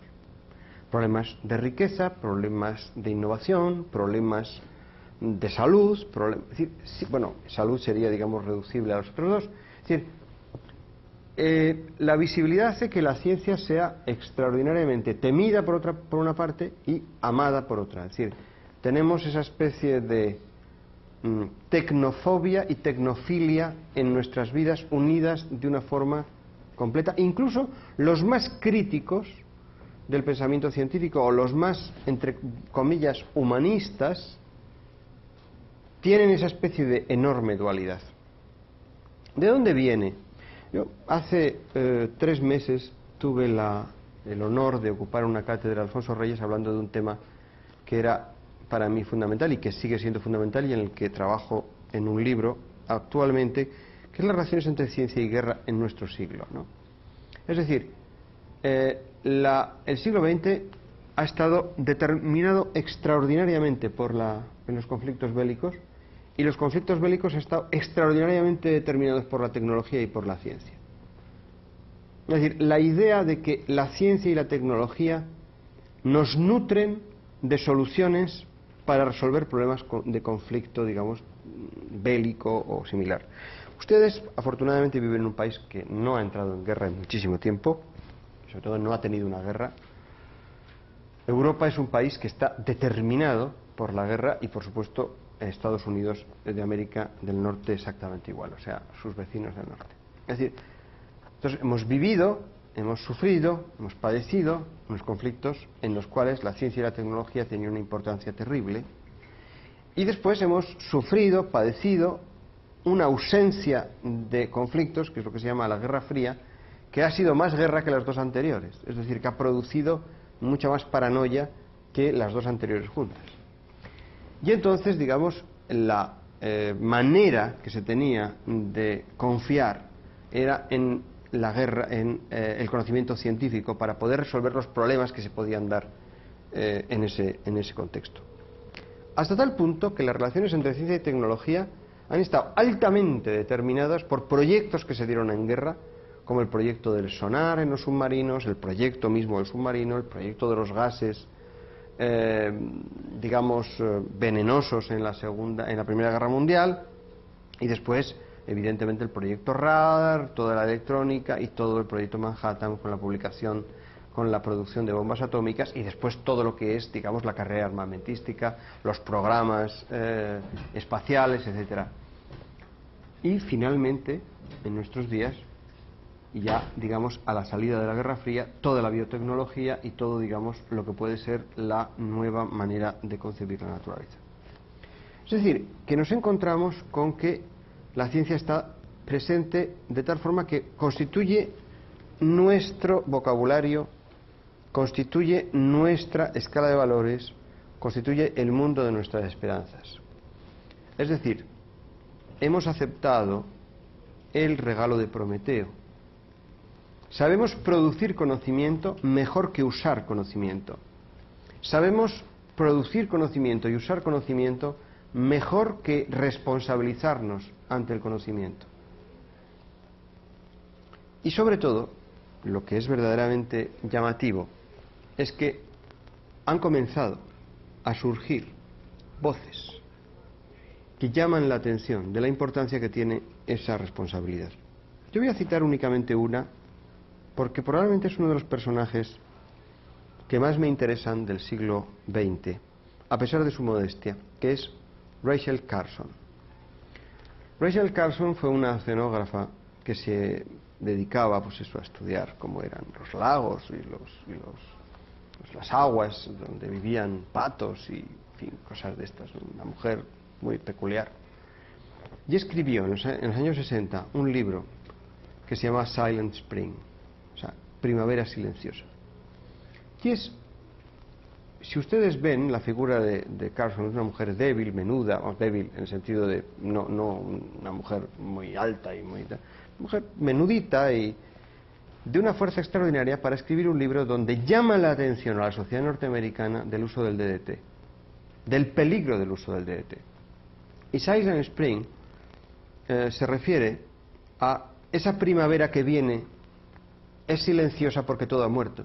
Problemas de riqueza, problemas de innovación, problemas de salud, salud sería, digamos, reducible a los otros dos. Es decir, la visibilidad hace que la ciencia sea extraordinariamente temida por una parte y amada por otra. Es decir, tenemos esa especie de tecnofobia y tecnofilia en nuestras vidas unidas de una forma completa. Incluso los más críticos del pensamiento científico o los más, entre comillas, humanistas, tienen esa especie de enorme dualidad. ¿De dónde viene? Yo hace 3 meses tuve el honor de ocupar una cátedra de Alfonso Reyes hablando de un tema que era para mí fundamental y que sigue siendo fundamental y en el que trabajo en un libro actualmente, que es las relaciones entre ciencia y guerra en nuestro siglo, ¿no? Es decir, el siglo XX ha estado determinado extraordinariamente en los conflictos bélicos, y los conflictos bélicos han estado extraordinariamente determinados por la tecnología y por la ciencia. Es decir, la idea de que la ciencia y la tecnología nos nutren de soluciones para resolver problemas de conflicto, digamos, bélico o similar. Ustedes, afortunadamente, viven en un país que no ha entrado en guerra en muchísimo tiempo, sobre todo no ha tenido una guerra. Europa es un país que está determinado por la guerra y, por supuesto, Estados Unidos de América del Norte exactamente igual, o sea, sus vecinos del norte. Es decir, entonces hemos vivido, hemos sufrido, hemos padecido unos conflictos en los cuales la ciencia y la tecnología tenían una importancia terrible, y después hemos sufrido, padecido una ausencia de conflictos, que es lo que se llama la Guerra Fría, que ha sido más guerra que las dos anteriores, es decir, que ha producido mucha más paranoia que las dos anteriores juntas. Y entonces, digamos, la manera que se tenía de confiar era en la guerra, en el conocimiento científico para poder resolver los problemas que se podían dar en ese contexto. Hasta tal punto que las relaciones entre ciencia y tecnología han estado altamente determinadas por proyectos que se dieron en guerra, como el proyecto del sonar en los submarinos, el proyecto mismo del submarino, el proyecto de los gases venenosos en la Primera Guerra Mundial, y después, evidentemente, el proyecto Radar, toda la electrónica y todo el proyecto Manhattan con la producción de bombas atómicas, y después todo lo que es, digamos, la carrera armamentística, los programas espaciales, etcétera. Y finalmente, en nuestros días, ya, digamos, a la salida de la Guerra Fría, toda la biotecnología y todo, digamos, lo que puede ser la nueva manera de concebir la naturaleza. Es decir, que nos encontramos con que la ciencia está presente de tal forma que constituye nuestro vocabulario, constituye nuestra escala de valores, constituye el mundo de nuestras esperanzas. Es decir, hemos aceptado el regalo de Prometeo. Sabemos producir conocimiento mejor que usar conocimiento. Sabemos producir conocimiento y usar conocimiento mejor que responsabilizarnos ante el conocimiento. Y sobre todo, lo que es verdaderamente llamativo es que han comenzado a surgir voces que llaman la atención de la importancia que tiene esa responsabilidad. Yo voy a citar únicamente una, porque probablemente es uno de los personajes que más me interesan del siglo XX, a pesar de su modestia, que es Rachel Carson. Rachel Carson fue una oceanógrafa que se dedicaba pues eso, a estudiar cómo eran los lagos y las aguas donde vivían patos y en fin, cosas de estas. Una mujer muy peculiar. Y escribió en los años 60 un libro que se llama Silent Spring, o sea, Primavera Silenciosa. Y es, si ustedes ven la figura de Carson, es una mujer débil, menuda, o débil en el sentido de no una mujer muy alta y muy... Una mujer menudita y de una fuerza extraordinaria para escribir un libro donde llama la atención a la sociedad norteamericana del uso del DDT, del peligro del uso del DDT. Y Silent Spring se refiere a esa primavera que viene, es silenciosa porque todo ha muerto.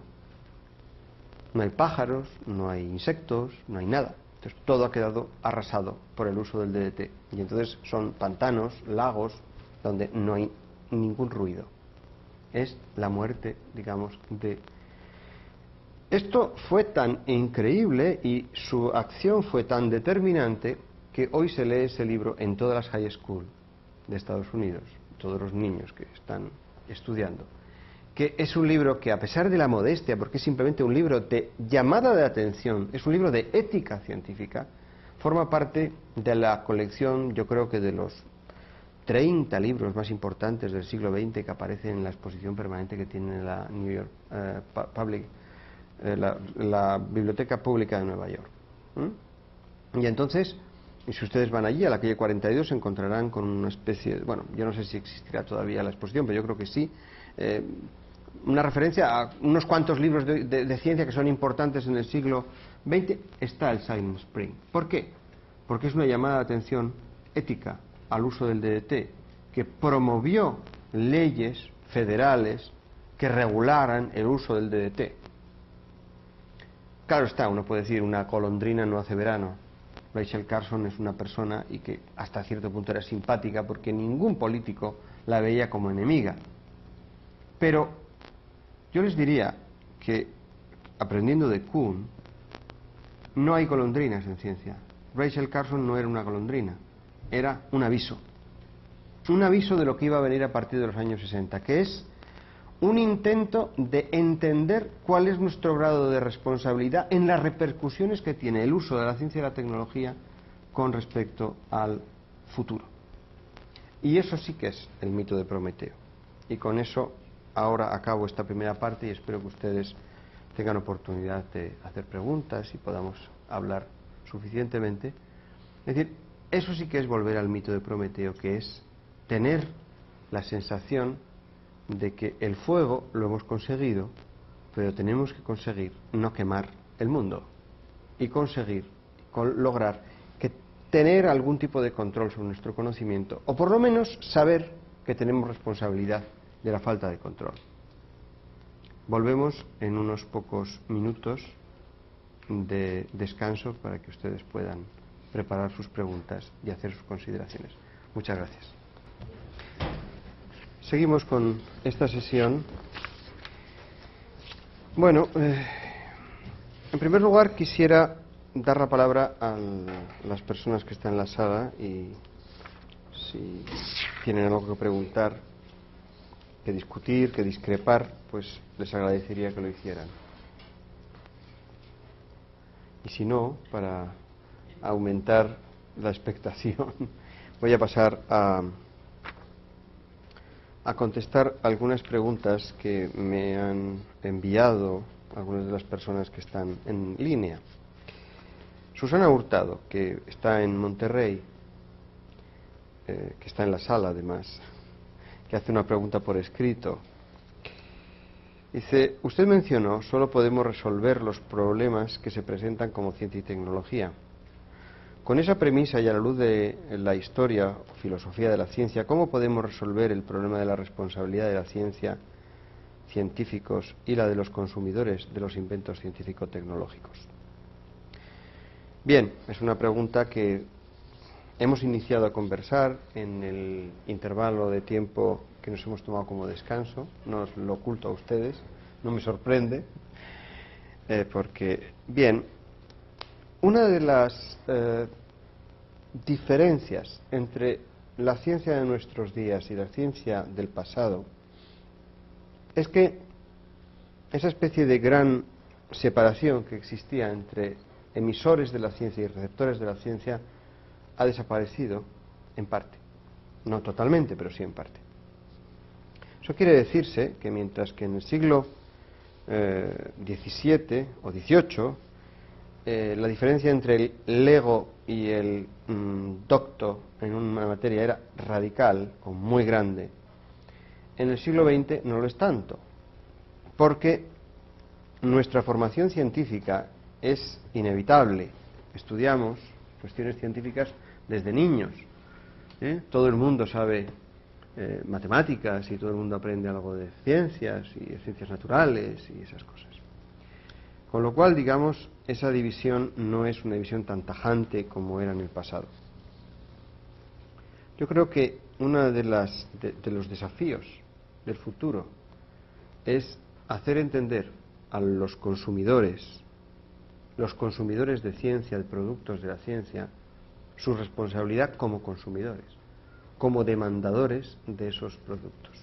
No hay pájaros, no hay insectos, no hay nada. Entonces todo ha quedado arrasado por el uso del DDT. Y entonces son pantanos, lagos, donde no hay ningún ruido. Es la muerte, digamos, de... Esto fue tan increíble y su acción fue tan determinante que hoy se lee ese libro en todas las high school de Estados Unidos, todos los niños que están estudiando, que es un libro que, a pesar de la modestia, porque es simplemente un libro de llamada de atención, es un libro de ética científica, forma parte de la colección, yo creo que de los 30 libros más importantes del siglo XX que aparecen en la exposición permanente que tiene la New York Public, la Biblioteca Pública de Nueva York. Y entonces, si ustedes van allí, a la calle 42, se encontrarán con una especie de... Bueno, yo no sé si existirá todavía la exposición, pero yo creo que sí. Una referencia a unos cuantos libros de ciencia que son importantes en el siglo XX, está el Silent Spring. ¿Por qué? Porque es una llamada de atención ética al uso del DDT, que promovió leyes federales que regularan el uso del DDT. Claro está, uno puede decir, una golondrina no hace verano. Rachel Carson es una persona y que hasta cierto punto era simpática porque ningún político la veía como enemiga. Pero yo les diría que, aprendiendo de Kuhn, no hay golondrinas en ciencia. Rachel Carson no era una golondrina, era un aviso de lo que iba a venir a partir de los años 60, que es un intento de entender cuál es nuestro grado de responsabilidad en las repercusiones que tiene el uso de la ciencia y la tecnología con respecto al futuro. Y eso sí que es el mito de Prometeo. Y con eso ahora acabo esta primera parte y espero que ustedes tengan oportunidad de hacer preguntas y podamos hablar suficientemente. Es decir, eso sí que es volver al mito de Prometeo, que es tener la sensación de que el fuego lo hemos conseguido, pero tenemos que conseguir no quemar el mundo y conseguir lograr que tener algún tipo de control sobre nuestro conocimiento, o por lo menos saber que tenemos responsabilidad de la falta de control. Volvemos en unos pocos minutos de descanso para que ustedes puedan preparar sus preguntas y hacer sus consideraciones. Muchas gracias. Seguimos con esta sesión. Bueno, en primer lugar quisiera dar la palabra a las personas que están en la sala y si tienen algo que preguntar, que discutir, que discrepar, pues les agradecería que lo hicieran. Y si no, para aumentar la expectación, voy a pasar a contestar algunas preguntas que me han enviado algunas de las personas que están en línea. Susana Hurtado, que está en Monterrey, que está en la sala además, que hace una pregunta por escrito. Dice, usted mencionó, solo podemos resolver los problemas que se presentan como ciencia y tecnología. Con esa premisa y a la luz de la historia o filosofía de la ciencia, ¿cómo podemos resolver el problema de la responsabilidad de la ciencia, científicos, y la de los consumidores de los inventos científico-tecnológicos? Bien, es una pregunta que hemos iniciado a conversar en el intervalo de tiempo que nos hemos tomado como descanso. No os lo oculto a ustedes, no me sorprende, porque, bien, una de las diferencias entre la ciencia de nuestros días y la ciencia del pasado es que esa especie de gran separación que existía entre emisores de la ciencia y receptores de la ciencia ha desaparecido en parte. No totalmente, pero sí en parte. Eso quiere decirse que mientras que en el siglo XVII o XVIII la diferencia entre el ego y el docto en una materia era radical o muy grande, en el siglo XX no lo es tanto, porque nuestra formación científica es inevitable. Estudiamos cuestiones científicas desde niños. Todo el mundo sabe matemáticas y todo el mundo aprende algo de ciencias y de ciencias naturales y esas cosas. Con lo cual, digamos, esa división no es una división tan tajante como era en el pasado. Yo creo que uno de los desafíos del futuro es hacer entender a los consumidores de ciencia, de productos de la ciencia, su responsabilidad como consumidores, como demandadores de esos productos.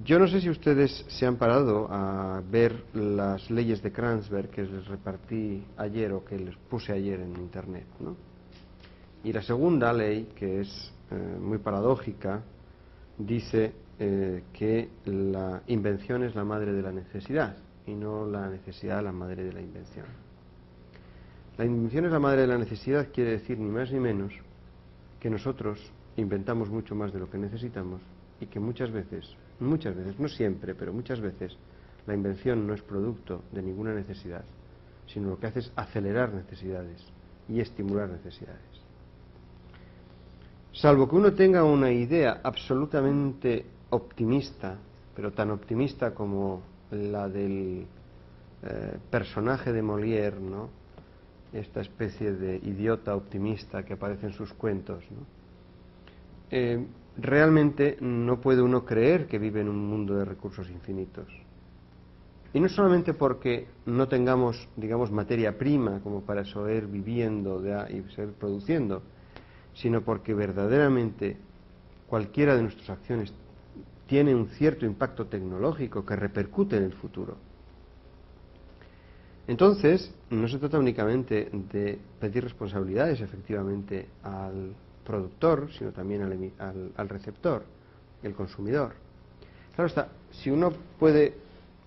Yo no sé si ustedes se han parado a ver las leyes de Kranzberg que les repartí ayer o que les puse ayer en internet, ¿no? Y la segunda ley, que es muy paradójica, dice que la invención es la madre de la necesidad y no la necesidad la madre de la invención. La invención es la madre de la necesidad quiere decir ni más ni menos que nosotros inventamos mucho más de lo que necesitamos y que muchas veces, no siempre, pero muchas veces, la invención no es producto de ninguna necesidad, sino lo que hace es acelerar necesidades y estimular necesidades. Salvo que uno tenga una idea absolutamente optimista, pero tan optimista como la del personaje de Molière, ¿no? Esta especie de idiota optimista que aparece en sus cuentos, ¿no? Realmente no puede uno creer que vive en un mundo de recursos infinitos. Y no solamente porque no tengamos, digamos, materia prima como para seguir viviendo y seguir produciendo, sino porque verdaderamente cualquiera de nuestras acciones tiene un cierto impacto tecnológico que repercute en el futuro. Entonces, no se trata únicamente de pedir responsabilidades efectivamente al productor, sino también al receptor, el consumidor. Claro está, si uno puede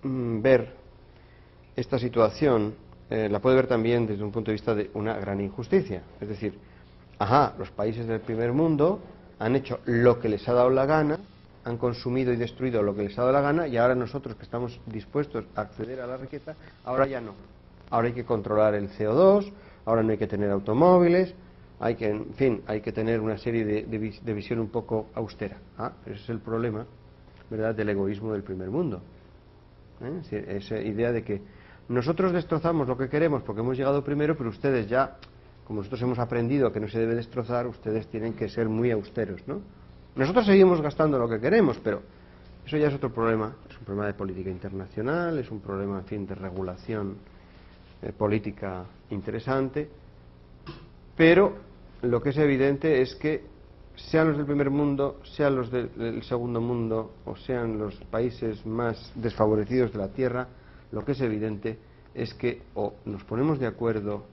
ver esta situación, la puede ver también desde un punto de vista de una gran injusticia. Es decir, los países del primer mundo han hecho lo que les ha dado la gana, han consumido y destruido lo que les ha dado la gana, y ahora nosotros que estamos dispuestos a acceder a la riqueza, ahora ya no. Ahora hay que controlar el CO2, ahora no hay que tener automóviles, hay que tener una serie de visión un poco austera. Ese es el problema, ¿verdad?, del egoísmo del primer mundo. Esa idea de que nosotros destrozamos lo que queremos porque hemos llegado primero, pero ustedes ya, como nosotros hemos aprendido que no se debe destrozar, ustedes tienen que ser muy austeros, ¿no? Nosotros seguimos gastando lo que queremos, pero eso ya es otro problema. Es un problema de política internacional, es un problema, de regulación política interesante, pero lo que es evidente es que sean los del primer mundo, sean los del segundo mundo o sean los países más desfavorecidos de la Tierra, lo que es evidente es que o nos ponemos de acuerdo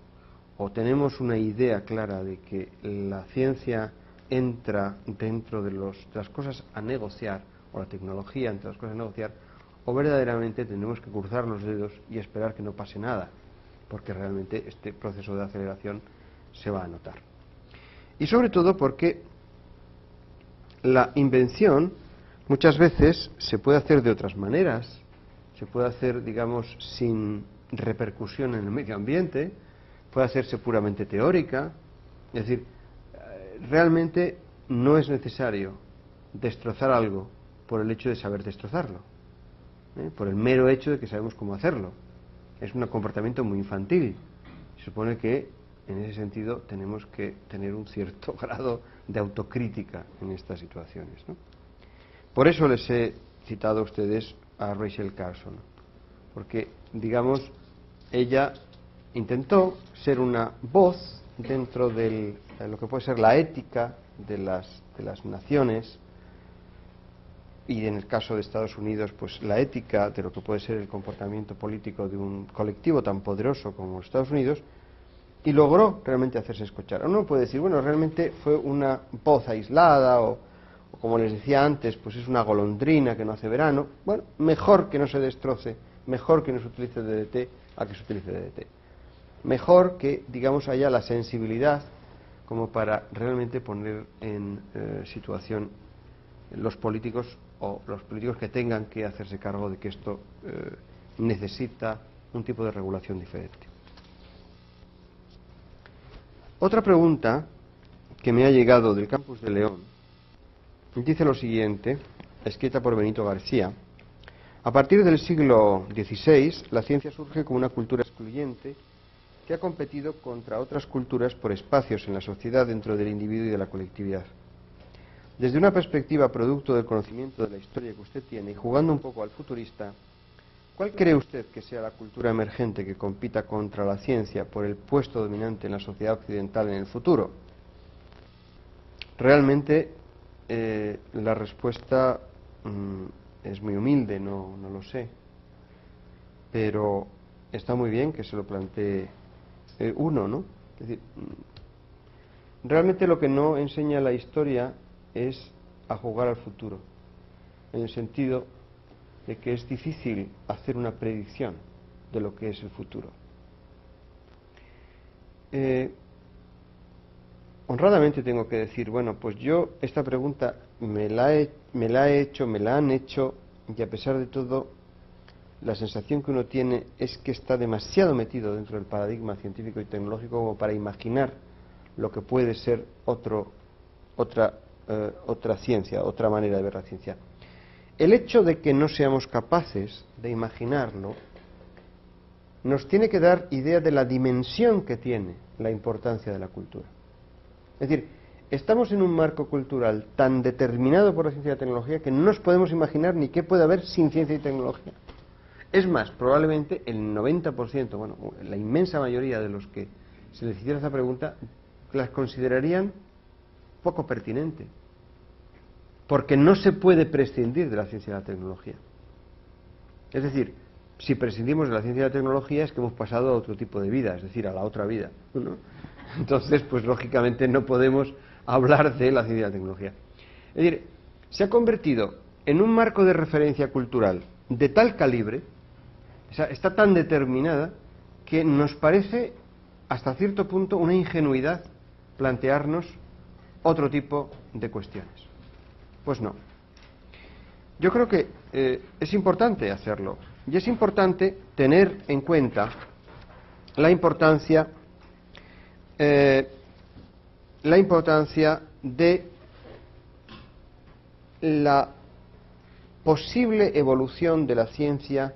o tenemos una idea clara de que la ciencia entra dentro de las cosas a negociar, o la tecnología entre las cosas a negociar, o verdaderamente tenemos que cruzar los dedos y esperar que no pase nada, porque realmente este proceso de aceleración se va a notar. Y sobre todo porque la invención Muchas veces se puede hacer de otras maneras, se puede hacer, digamos, sin repercusión en el medio ambiente, puede hacerse puramente teórica, es decir, realmente no es necesario destrozar algo por el hecho de saber destrozarlo, por el mero hecho de que sabemos cómo hacerlo. Es un comportamiento muy infantil. Se supone que en ese sentido tenemos que tener un cierto grado de autocrítica en estas situaciones, ¿no? Por eso les he citado a ustedes a Rachel Carson, porque, digamos, ella intentó ser una voz dentro de lo que puede ser la ética de las naciones, y en el caso de Estados Unidos, pues la ética de lo que puede ser el comportamiento político de un colectivo tan poderoso como los Estados Unidos, y logró realmente hacerse escuchar. Uno puede decir, bueno, realmente fue una voz aislada, o como les decía antes, pues es una golondrina que no hace verano. Bueno, mejor que no se destroce, mejor que no se utilice DDT a que se utilice DDT. Mejor que, digamos, haya la sensibilidad como para realmente poner en situación los políticos, o los políticos que tengan que hacerse cargo de que esto necesita un tipo de regulación diferente. Otra pregunta que me ha llegado del campus de León dice lo siguiente, escrita por Benito García: a partir del siglo XVI, la ciencia surge como una cultura excluyente que ha competido contra otras culturas por espacios en la sociedad dentro del individuo y de la colectividad. Desde una perspectiva producto del conocimiento de la historia que usted tiene, y jugando un poco al futurista, ¿cuál cree usted que sea la cultura emergente que compita contra la ciencia por el puesto dominante en la sociedad occidental en el futuro? Realmente la respuesta es muy humilde, no lo sé, pero está muy bien que se lo plantee uno, ¿no? Es decir, realmente lo que no enseña la historia es a jugar al futuro, en el sentido de que es difícil hacer una predicción de lo que es el futuro. Honradamente tengo que decir, bueno, pues yo esta pregunta me la han hecho, y a pesar de todo, la sensación que uno tiene es que está demasiado metido dentro del paradigma científico y tecnológico como para imaginar lo que puede ser otra ciencia, otra manera de ver la ciencia. El hecho de que no seamos capaces de imaginarlo nos tiene que dar idea de la dimensión que tiene la importancia de la cultura. Es decir, estamos en un marco cultural tan determinado por la ciencia y la tecnología que no nos podemos imaginar ni qué puede haber sin ciencia y tecnología. Es más, probablemente el 90%, bueno, la inmensa mayoría de los que se les hiciera esa pregunta, las considerarían poco pertinente, porque no se puede prescindir de la ciencia y la tecnología. Es decir, si prescindimos de la ciencia y la tecnología es que hemos pasado a otro tipo de vida, es decir, a la otra vida, ¿no? Entonces, pues lógicamente no podemos hablar de la ciencia y la tecnología. Es decir, se ha convertido en un marco de referencia cultural de tal calibre, o sea, está tan determinada, que nos parece hasta cierto punto una ingenuidad plantearnos otro tipo de cuestiones. Pues no. Yo creo que es importante hacerlo, y es importante tener en cuenta la importancia de la posible evolución de la ciencia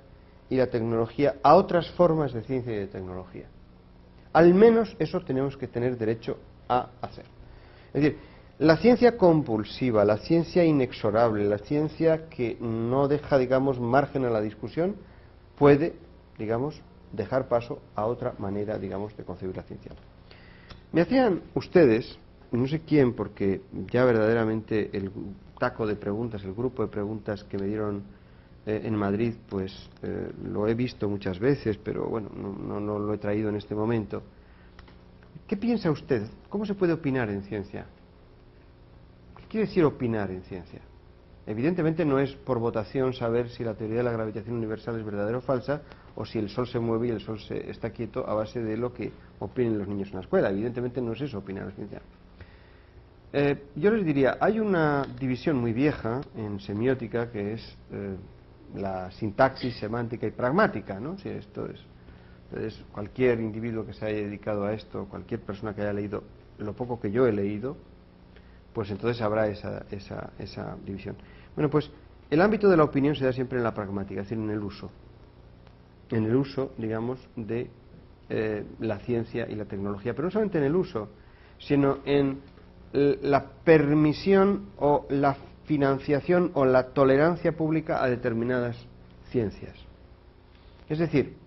y la tecnología a otras formas de ciencia y de tecnología. Al menos eso tenemos que tener derecho a hacer. Es decir, la ciencia compulsiva, la ciencia inexorable, la ciencia que no deja, digamos, margen a la discusión, puede, digamos, dejar paso a otra manera, digamos, de concebir la ciencia. Me hacían ustedes, no sé quién, porque ya verdaderamente el taco de preguntas, el grupo de preguntas que me dieron en Madrid, pues lo he visto muchas veces, pero bueno, no lo he traído en este momento. ¿Qué piensa usted? ¿Cómo se puede opinar en ciencia? ¿Qué quiere decir opinar en ciencia? Evidentemente no es por votación saber si la teoría de la gravitación universal es verdadera o falsa, o si el Sol se mueve y el Sol está quieto a base de lo que opinen los niños en la escuela. Evidentemente no es eso opinar en ciencia. Yo les diría, hay una división muy vieja en semiótica que es la sintaxis semántica y pragmática, ¿no? Si esto es, entonces, cualquier individuo que se haya dedicado a esto, cualquier persona que haya leído lo poco que yo he leído, pues entonces habrá esa división. Bueno, pues el ámbito de la opinión se da siempre en la pragmática, es decir, en el uso, digamos, de la ciencia y la tecnología, pero no solamente en el uso, sino en la permisión o la financiación o la tolerancia pública a determinadas ciencias. Es decir,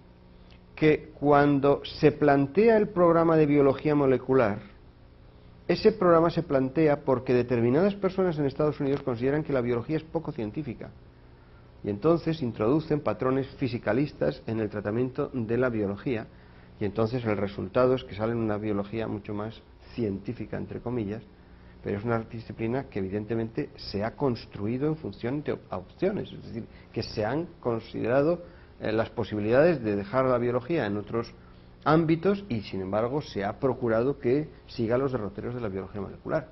que cuando se plantea el programa de biología molecular, ese programa se plantea porque determinadas personas en Estados Unidos consideran que la biología es poco científica y entonces introducen patrones fisicalistas en el tratamiento de la biología y entonces el resultado es que sale una biología mucho más científica, entre comillas, pero es una disciplina que evidentemente se ha construido en función de opciones, es decir, que se han considerado las posibilidades de dejar la biología en otros ámbitos y sin embargo se ha procurado que siga los derroteros de la biología molecular.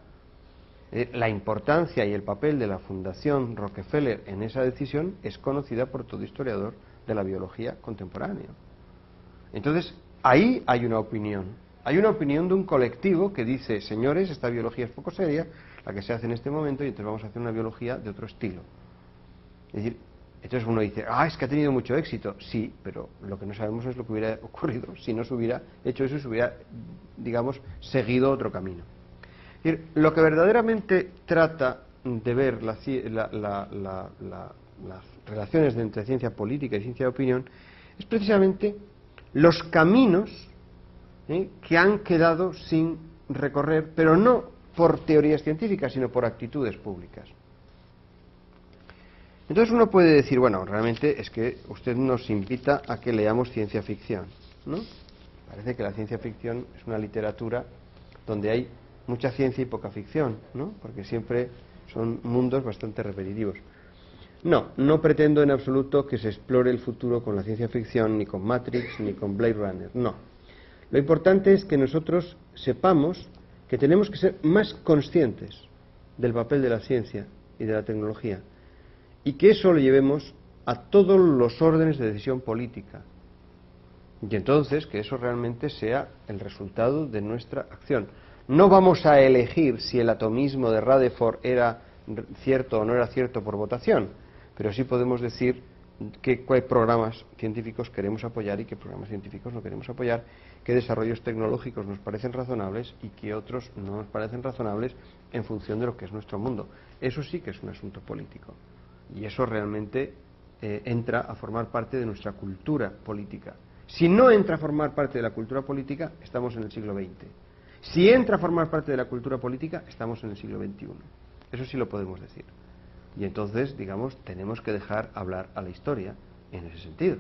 La importancia y el papel de la Fundación Rockefeller en esa decisión es conocida por todo historiador de la biología contemporánea. Entonces, ahí hay una opinión de un colectivo que dice, señores, esta biología es poco seria, la que se hace en este momento, y entonces vamos a hacer una biología de otro estilo. Es decir, entonces uno dice, es que ha tenido mucho éxito. Sí, pero lo que no sabemos es lo que hubiera ocurrido si no se hubiera hecho eso y se hubiera, digamos, seguido otro camino. Es decir, lo que verdaderamente trata de ver las relaciones entre ciencia política y ciencia de opinión es precisamente los caminos que han quedado sin recorrer, pero no por teorías científicas, sino por actitudes públicas. Entonces uno puede decir, bueno, realmente es que usted nos invita a que leamos ciencia ficción, ¿no? Parece que la ciencia ficción es una literatura donde hay mucha ciencia y poca ficción, ¿no? Porque siempre son mundos bastante repetitivos. No pretendo en absoluto que se explore el futuro con la ciencia ficción, ni con Matrix, ni con Blade Runner, no. Lo importante es que nosotros sepamos que tenemos que ser más conscientes del papel de la ciencia y de la tecnología, y que eso lo llevemos a todos los órdenes de decisión política. Y entonces que eso realmente sea el resultado de nuestra acción. No vamos a elegir si el atomismo de Rutherford era cierto o no era cierto por votación, pero sí podemos decir qué programas científicos queremos apoyar y qué programas científicos no queremos apoyar, qué desarrollos tecnológicos nos parecen razonables y qué otros no nos parecen razonables en función de lo que es nuestro mundo. Eso sí que es un asunto político. Y eso realmente entra a formar parte de nuestra cultura política. Si no entra a formar parte de la cultura política, estamos en el siglo XX. Si entra a formar parte de la cultura política, estamos en el siglo XXI. Eso sí lo podemos decir. Y entonces, digamos, tenemos que dejar hablar a la historia en ese sentido.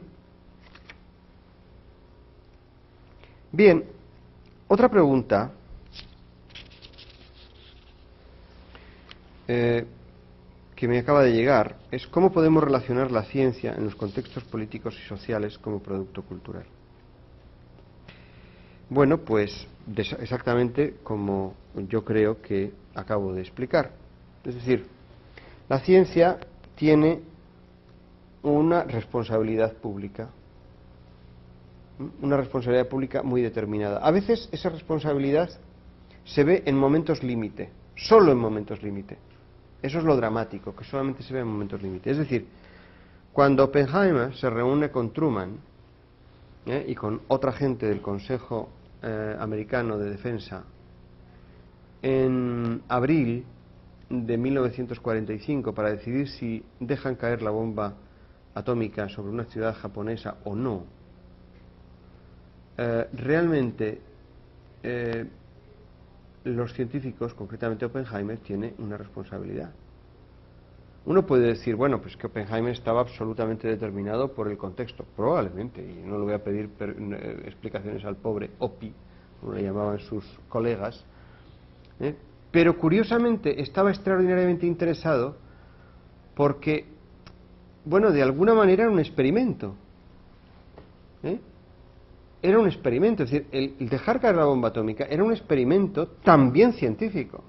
Bien, otra pregunta que me acaba de llegar es cómo podemos relacionar la ciencia en los contextos políticos y sociales como producto cultural. Bueno, pues exactamente como yo creo que acabo de explicar. Es decir, la ciencia tiene una responsabilidad pública muy determinada. A veces esa responsabilidad se ve en momentos límite, solo en momentos límite. Eso es lo dramático, que solamente se ve en momentos límite. Es decir, cuando Oppenheimer se reúne con Truman y con otra gente del Consejo Americano de Defensa en abril de 1945 para decidir si dejan caer la bomba atómica sobre una ciudad japonesa o no, realmente los científicos, concretamente Oppenheimer, tiene una responsabilidad. Uno puede decir, bueno, pues que Oppenheimer estaba absolutamente determinado por el contexto, probablemente, y no le voy a pedir explicaciones al pobre Opie, como le llamaban sus colegas, pero curiosamente estaba extraordinariamente interesado porque, bueno, de alguna manera era un experimento. Era un experimento, es decir, el dejar caer la bomba atómica era un experimento también científico.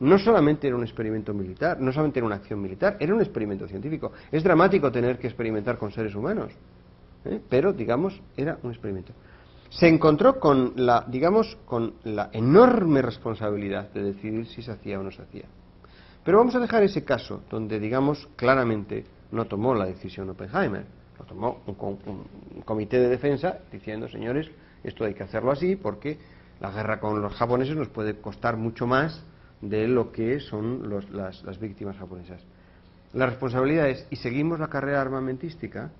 no solamente era un experimento militar, no solamente era una acción militar, era un experimento científico. Es dramático tener que experimentar con seres humanos, pero, digamos, era un experimento. Se encontró con la, digamos, con la enorme responsabilidad de decidir si se hacía o no se hacía. Pero vamos a dejar ese caso donde, digamos, claramente no tomó la decisión Oppenheimer, lo tomó un comité de defensa diciendo, señores, esto hay que hacerlo así porque la guerra con los japoneses nos puede costar mucho más de lo que son las víctimas japonesas. La responsabilidad es, y seguimos la carrera armamentística,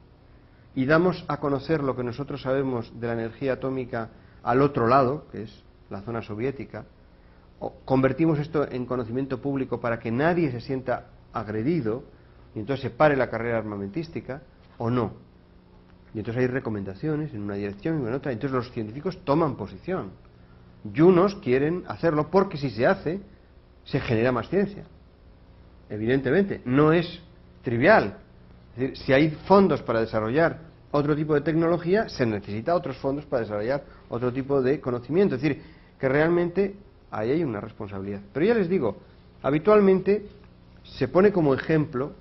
y damos a conocer lo que nosotros sabemos de la energía atómica al otro lado, que es la zona soviética, o convertimos esto en conocimiento público para que nadie se sienta agredido, y entonces se pare la carrera armamentística, o no. Y entonces hay recomendaciones en una dirección y en otra, entonces los científicos toman posición. Y unos quieren hacerlo porque si se hace, se genera más ciencia. Evidentemente, no es trivial. Es decir, si hay fondos para desarrollar otro tipo de tecnología, se necesita otros fondos para desarrollar otro tipo de conocimiento. Es decir, que realmente ahí hay una responsabilidad. Pero ya les digo, habitualmente se pone como ejemplo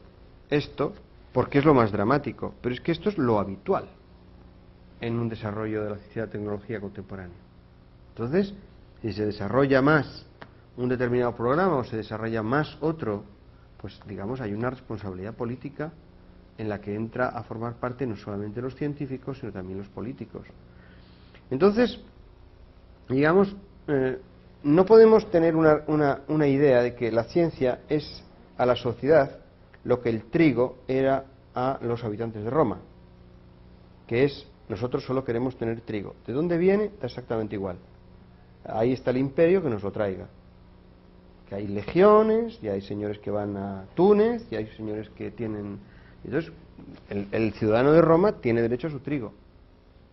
esto porque es lo más dramático, pero es que esto es lo habitual en un desarrollo de la ciencia y la tecnología contemporánea. Entonces, si se desarrolla más un determinado programa o se desarrolla más otro, pues digamos hay una responsabilidad política en la que entra a formar parte no solamente los científicos, sino también los políticos. Entonces, digamos, no podemos tener una idea de que la ciencia es a la sociedad lo que el trigo era a los habitantes de Roma, que es, nosotros solo queremos tener trigo. ¿De dónde viene? Da exactamente igual. Ahí está el imperio que nos lo traiga. Que hay legiones, y hay señores que van a Túnez, y hay señores que tienen... Entonces, el ciudadano de Roma tiene derecho a su trigo.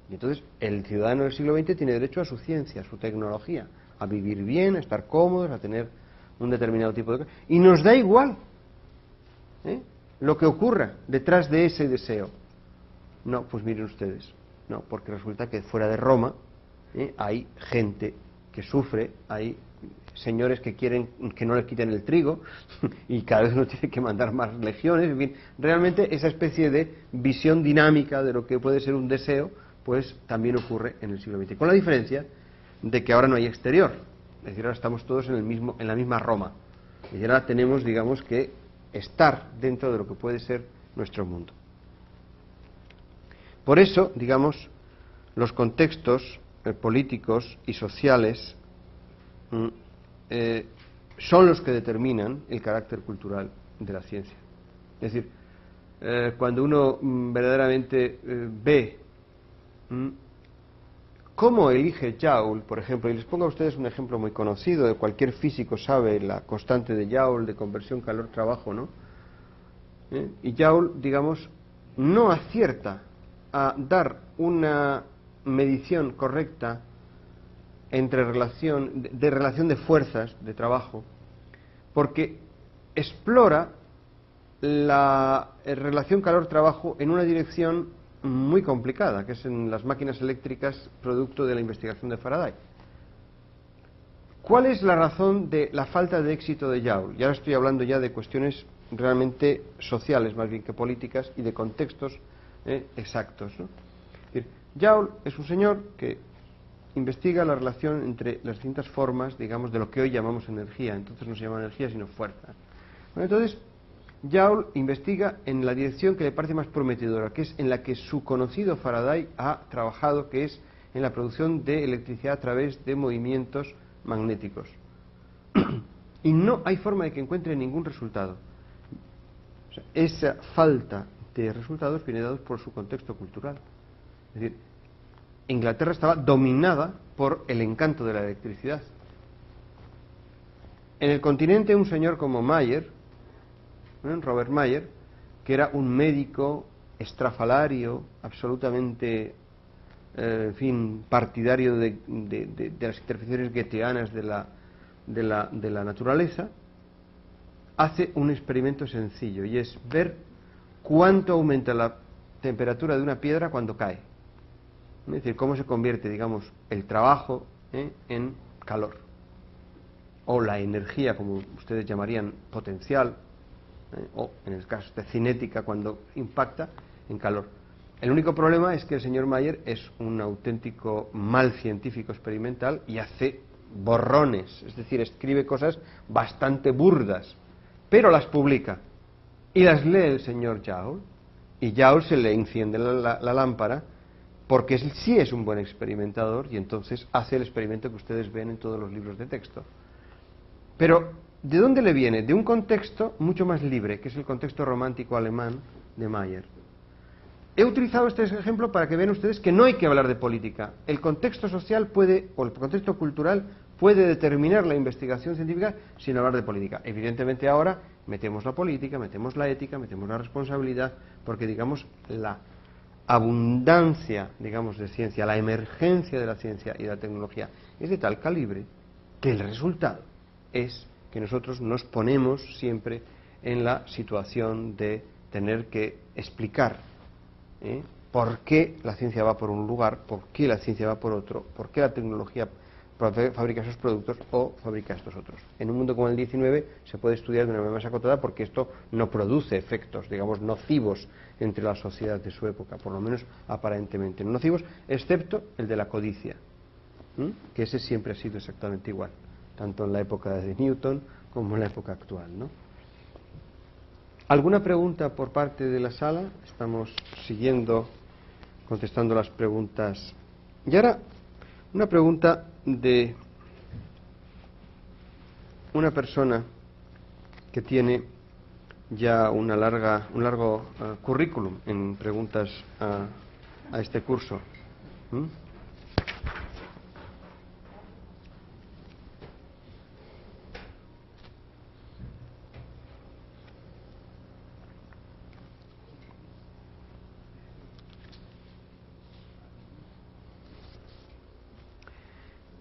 Y entonces, el ciudadano del siglo XX tiene derecho a su ciencia, a su tecnología, a vivir bien, a estar cómodos, a tener un determinado tipo de... Y nos da igual lo que ocurra detrás de ese deseo. No, pues miren ustedes, no, porque resulta que fuera de Roma hay gente que sufre, hay señores que quieren que no les quiten el trigo y cada vez uno tiene que mandar más legiones. En fin, realmente esa especie de visión dinámica de lo que puede ser un deseo, pues también ocurre en el siglo XX, con la diferencia de que ahora no hay exterior, es decir, ahora estamos todos en la misma Roma, y ahora tenemos, digamos, que estar dentro de lo que puede ser nuestro mundo. Por eso, digamos, los contextos políticos y sociales son los que determinan el carácter cultural de la ciencia. Es decir, cuando uno verdaderamente ve cómo elige Joule, por ejemplo, y les pongo a ustedes un ejemplo muy conocido, de cualquier físico sabe la constante de Joule, de conversión calor-trabajo, ¿no? Y Joule, digamos, no acierta a dar una medición correcta entre relación de fuerzas de trabajo, porque explora la relación calor-trabajo en una dirección muy complicada, que es en las máquinas eléctricas producto de la investigación de Faraday. ¿Cuál es la razón de la falta de éxito de Joule? Y ahora estoy hablando ya de cuestiones realmente sociales más bien que políticas y de contextos exactos, ¿no? Es decir, Joule es un señor que investiga la relación entre las distintas formas, digamos, de lo que hoy llamamos energía. Entonces no se llama energía sino fuerza. Bueno, entonces Joule investiga en la dirección que le parece más prometedora, que es en la que su conocido Faraday ha trabajado, que es en la producción de electricidad a través de movimientos magnéticos. Y no hay forma de que encuentre ningún resultado. O sea, esa falta de resultados viene dada por su contexto cultural. Es decir, Inglaterra estaba dominada por el encanto de la electricidad. En el continente un señor como Mayer, Robert Mayer, que era un médico estrafalario, absolutamente, en fin, partidario de las intervenciones goetheanas de la naturaleza, hace un experimento sencillo, y es ver cuánto aumenta la temperatura de una piedra cuando cae. Es decir, cómo se convierte, digamos, el trabajo en calor. o la energía, como ustedes llamarían, potencial, o en el caso de cinética, cuando impacta en calor. El único problema es que el señor Mayer es un auténtico mal científico experimental y hace borrones, es decir, escribe cosas bastante burdas, pero las publica. Y las lee el señor Joule, y Joule se le enciende la lámpara, porque él sí es un buen experimentador, y entonces hace el experimento que ustedes ven en todos los libros de texto. Pero, ¿de dónde le viene? De un contexto mucho más libre, que es el contexto romántico alemán de Mayer. He utilizado este ejemplo para que vean ustedes que no hay que hablar de política. El contexto social puede, o el contexto cultural, puede determinar la investigación científica sin hablar de política. Evidentemente ahora metemos la política, metemos la ética, metemos la responsabilidad, porque digamos la abundancia, digamos, de ciencia, la emergencia de la ciencia y de la tecnología es de tal calibre que el resultado es que nosotros nos ponemos siempre en la situación de tener que explicar por qué la ciencia va por un lugar, por qué la ciencia va por otro, por qué la tecnología fabrica esos productos o fabrica estos otros. En un mundo como el 19 se puede estudiar de una manera más acotada porque esto no produce efectos, digamos, nocivos entre la sociedad de su época, por lo menos aparentemente no nocivos, excepto el de la codicia, que ese siempre ha sido exactamente igual, tanto en la época de Newton como en la época actual, ¿no? ¿Alguna pregunta por parte de la sala? Estamos siguiendo, contestando las preguntas. Y ahora, una pregunta de una persona que tiene ya un largo currículum en preguntas a este curso.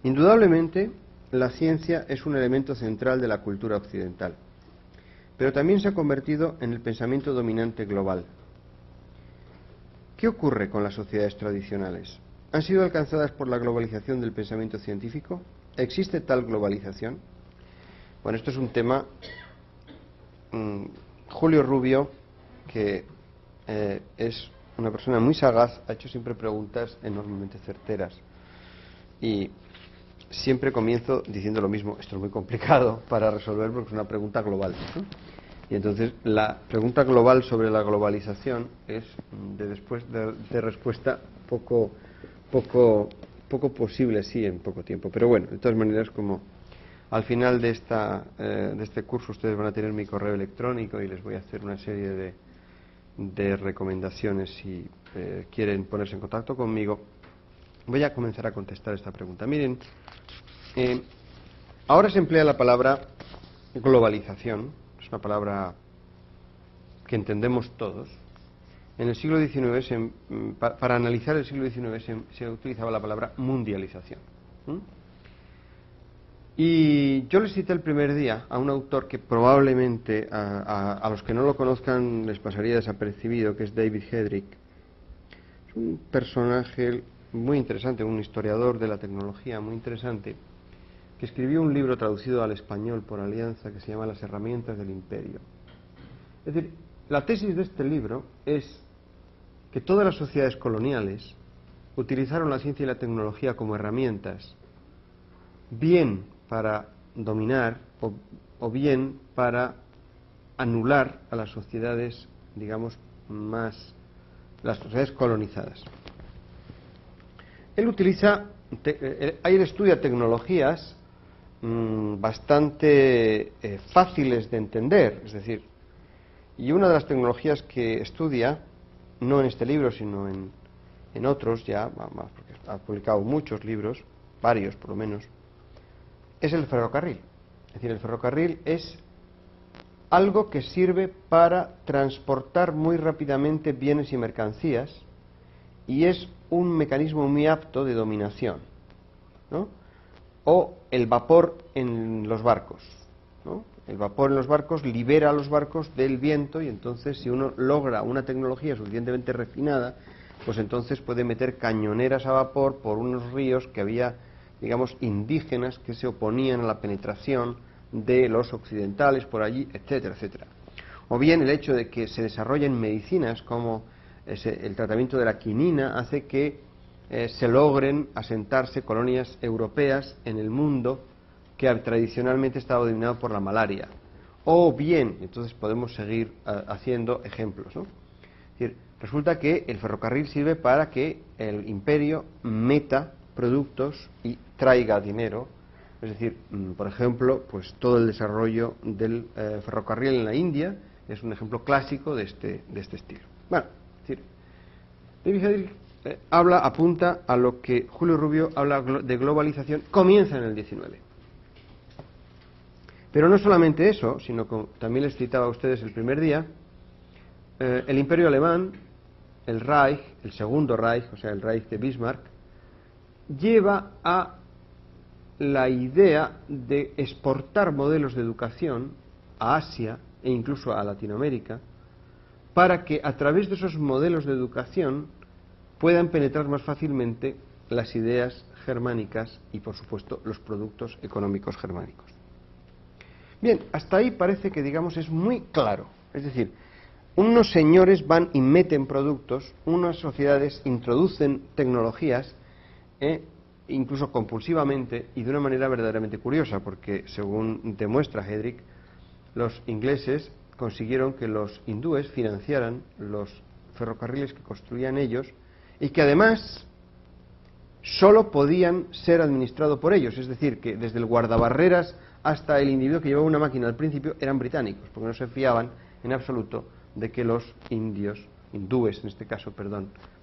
Indudablemente, la ciencia es un elemento central de la cultura occidental, pero también se ha convertido en el pensamiento dominante global. ¿Qué ocurre con las sociedades tradicionales? ¿Han sido alcanzadas por la globalización del pensamiento científico? ¿Existe tal globalización? Bueno, esto es un tema... Julio Rubio, que es una persona muy sagaz, ha hecho siempre preguntas enormemente certeras. Y siempre comienzo diciendo lo mismo: esto es muy complicado para resolver porque es una pregunta global, ¿no? Y entonces la pregunta global sobre la globalización es de respuesta poco posible, sí, en poco tiempo. Pero bueno, de todas maneras, como al final de este curso ustedes van a tener mi correo electrónico y les voy a hacer una serie de recomendaciones si quieren ponerse en contacto conmigo, voy a comenzar a contestar esta pregunta. Miren, ahora se emplea la palabra globalización, es una palabra que entendemos todos. En el siglo XIX, para analizar el siglo XIX, se utilizaba la palabra mundialización. Y yo les cité el primer día a un autor que probablemente a los que no lo conozcan les pasaría desapercibido, que es David Headrick. Es un personaje muy interesante, un historiador de la tecnología muy interesante, que escribió un libro traducido al español por Alianza que se llama Las herramientas del imperio. Es decir, la tesis de este libro es que todas las sociedades coloniales utilizaron la ciencia y la tecnología como herramientas, bien para dominar o bien para anular a las sociedades, digamos, las sociedades colonizadas. Él estudia tecnologías bastante fáciles de entender, es decir, y una de las tecnologías que estudia, no en este libro, sino en otros ya, porque ha publicado muchos libros, varios por lo menos, es el ferrocarril. Es decir, el ferrocarril es algo que sirve para transportar muy rápidamente bienes y mercancías y es un mecanismo muy apto de dominación, ¿no? O el vapor en los barcos, ¿no? El vapor en los barcos libera a los barcos del viento y entonces si uno logra una tecnología suficientemente refinada, pues entonces puede meter cañoneras a vapor por unos ríos que había digamos, indígenas que se oponían a la penetración de los occidentales por allí, etcétera, etcétera. O bien el hecho de que se desarrollen medicinas como el tratamiento de la quinina hace que se logren asentarse colonias europeas en el mundo que tradicionalmente estaba dominado por la malaria. O bien, entonces podemos seguir haciendo ejemplos, ¿no? Es decir, resulta que el ferrocarril sirve para que el imperio meta productos y traiga dinero. Es decir, por ejemplo, pues todo el desarrollo del ferrocarril en la India es un ejemplo clásico de este estilo. Bueno, es decir, David Heydrich apunta a lo que Julio Rubio habla de globalización, comienza en el 19. Pero no solamente eso, sino como también les citaba a ustedes el primer día, el imperio alemán, el Reich, el segundo Reich, o sea, el Reich de Bismarck, lleva a la idea de exportar modelos de educación a Asia e incluso a Latinoamérica, para que a través de esos modelos de educación puedan penetrar más fácilmente las ideas germánicas y, por supuesto, los productos económicos germánicos. Bien, hasta ahí parece que, digamos, es muy claro. Es decir, unos señores van y meten productos, unas sociedades introducen tecnologías, incluso compulsivamente y de una manera verdaderamente curiosa, porque, según demuestra Heydrich, los ingleses consiguieron que los hindúes financiaran los ferrocarriles que construían ellos y que además solo podían ser administrados por ellos, es decir, que desde el guardabarreras hasta el individuo que llevaba una máquina al principio eran británicos, porque no se fiaban en absoluto de que los hindúes en este caso,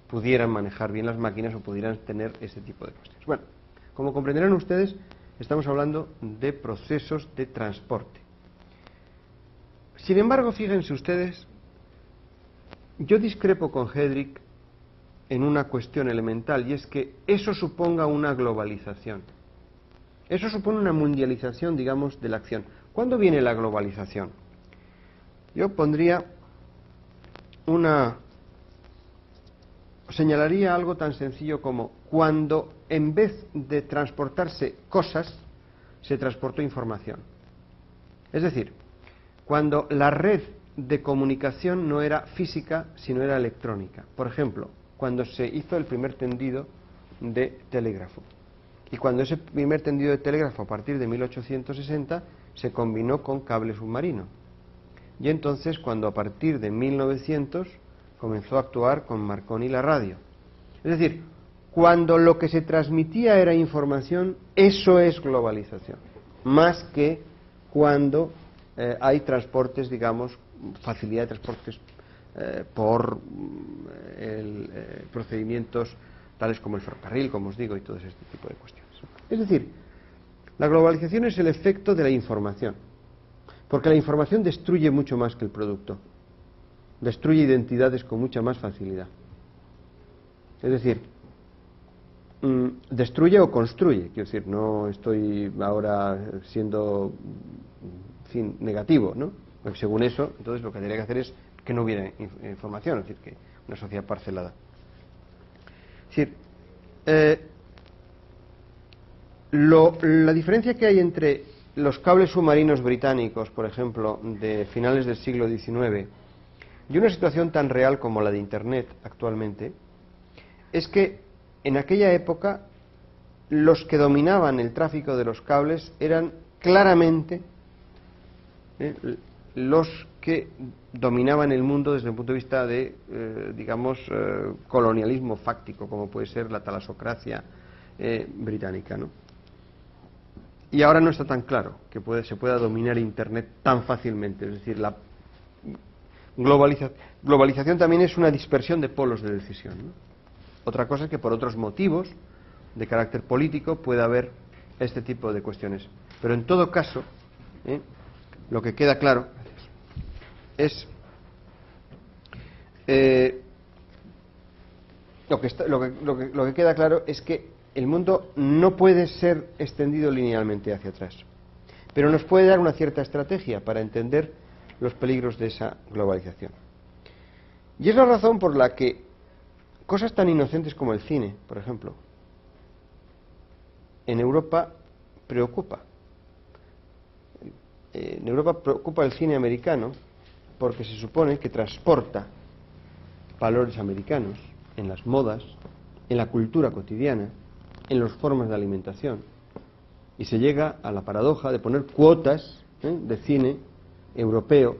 pudieran manejar bien las máquinas o pudieran tener ese tipo de cuestiones. Bueno, como comprenderán ustedes, estamos hablando de procesos de transporte. Sin embargo, fíjense ustedes, yo discrepo con Heydrich en una cuestión elemental, y es que eso suponga una globalización. Eso supone una mundialización, digamos, de la acción. ¿Cuándo viene la globalización? Yo señalaría algo tan sencillo como cuando en vez de transportarse cosas, se transportó información. Es decir, cuando la red de comunicación no era física, sino era electrónica. Por ejemplo, cuando se hizo el primer tendido de telégrafo. Y cuando ese primer tendido de telégrafo, a partir de 1860, se combinó con cable submarino. Y entonces, cuando a partir de 1900 comenzó a actuar con Marconi la radio. Es decir, cuando lo que se transmitía era información, eso es globalización. Más que cuando hay transportes, digamos, facilidad de transportes por procedimientos tales como el ferrocarril, como os digo, y todo este tipo de cuestiones. Es decir, la globalización es el efecto de la información, porque la información destruye mucho más que el producto, destruye identidades con mucha más facilidad. Es decir, destruye o construye, quiero decir, no estoy ahora siendo, en fin, negativo, ¿no? Porque según eso, entonces lo que tendría que hacer es que no hubiera información, es decir, que una sociedad parcelada. Es decir, la diferencia que hay entre los cables submarinos británicos, por ejemplo, de finales del siglo XIX, y una situación tan real como la de Internet actualmente, es que en aquella época los que dominaban el tráfico de los cables eran claramente los que dominaban el mundo desde el punto de vista de, colonialismo fáctico, como puede ser la talasocracia británica, ¿no? Y ahora no está tan claro que se pueda dominar Internet tan fácilmente. Es decir, la globalización también es una dispersión de polos de decisión, ¿no? Otra cosa es que por otros motivos de carácter político pueda haber este tipo de cuestiones. Pero en todo caso, lo que queda claro es lo que queda claro es que el mundo no puede ser extendido linealmente hacia atrás, pero nos puede dar una cierta estrategia para entender los peligros de esa globalización. Y es la razón por la que cosas tan inocentes como el cine, por ejemplo, en Europa preocupa. En Europa preocupa el cine americano porque se supone que transporta valores americanos en las modas, en la cultura cotidiana, en las formas de alimentación. Y se llega a la paradoja de poner cuotas de cine europeo,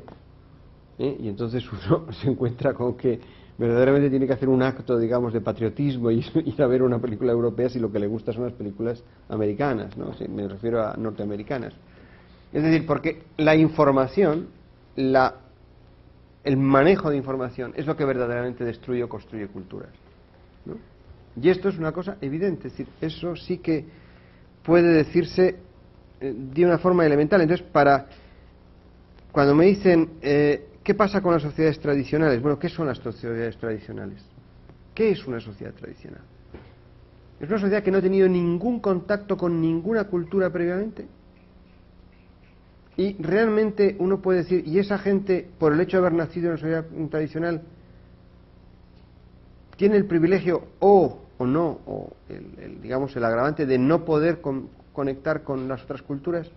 y entonces uno se encuentra con que verdaderamente tiene que hacer un acto, digamos, de patriotismo y ir a ver una película europea si lo que le gusta son las películas americanas, ¿no? Sí, me refiero a norteamericanas. Es decir, porque la información, el manejo de información es lo que verdaderamente destruye o construye culturas, ¿no? Y esto es una cosa evidente, es decir, eso sí que puede decirse de una forma elemental. Entonces, cuando me dicen ¿qué pasa con las sociedades tradicionales? Bueno, ¿qué son las sociedades tradicionales? ¿Qué es una sociedad tradicional? ¿Es una sociedad que no ha tenido ningún contacto con ninguna cultura previamente? Y realmente uno puede decir, ¿y esa gente, por el hecho de haber nacido en una sociedad tradicional, tiene el privilegio o no, o digamos el agravante de no poder conectar con las otras culturas?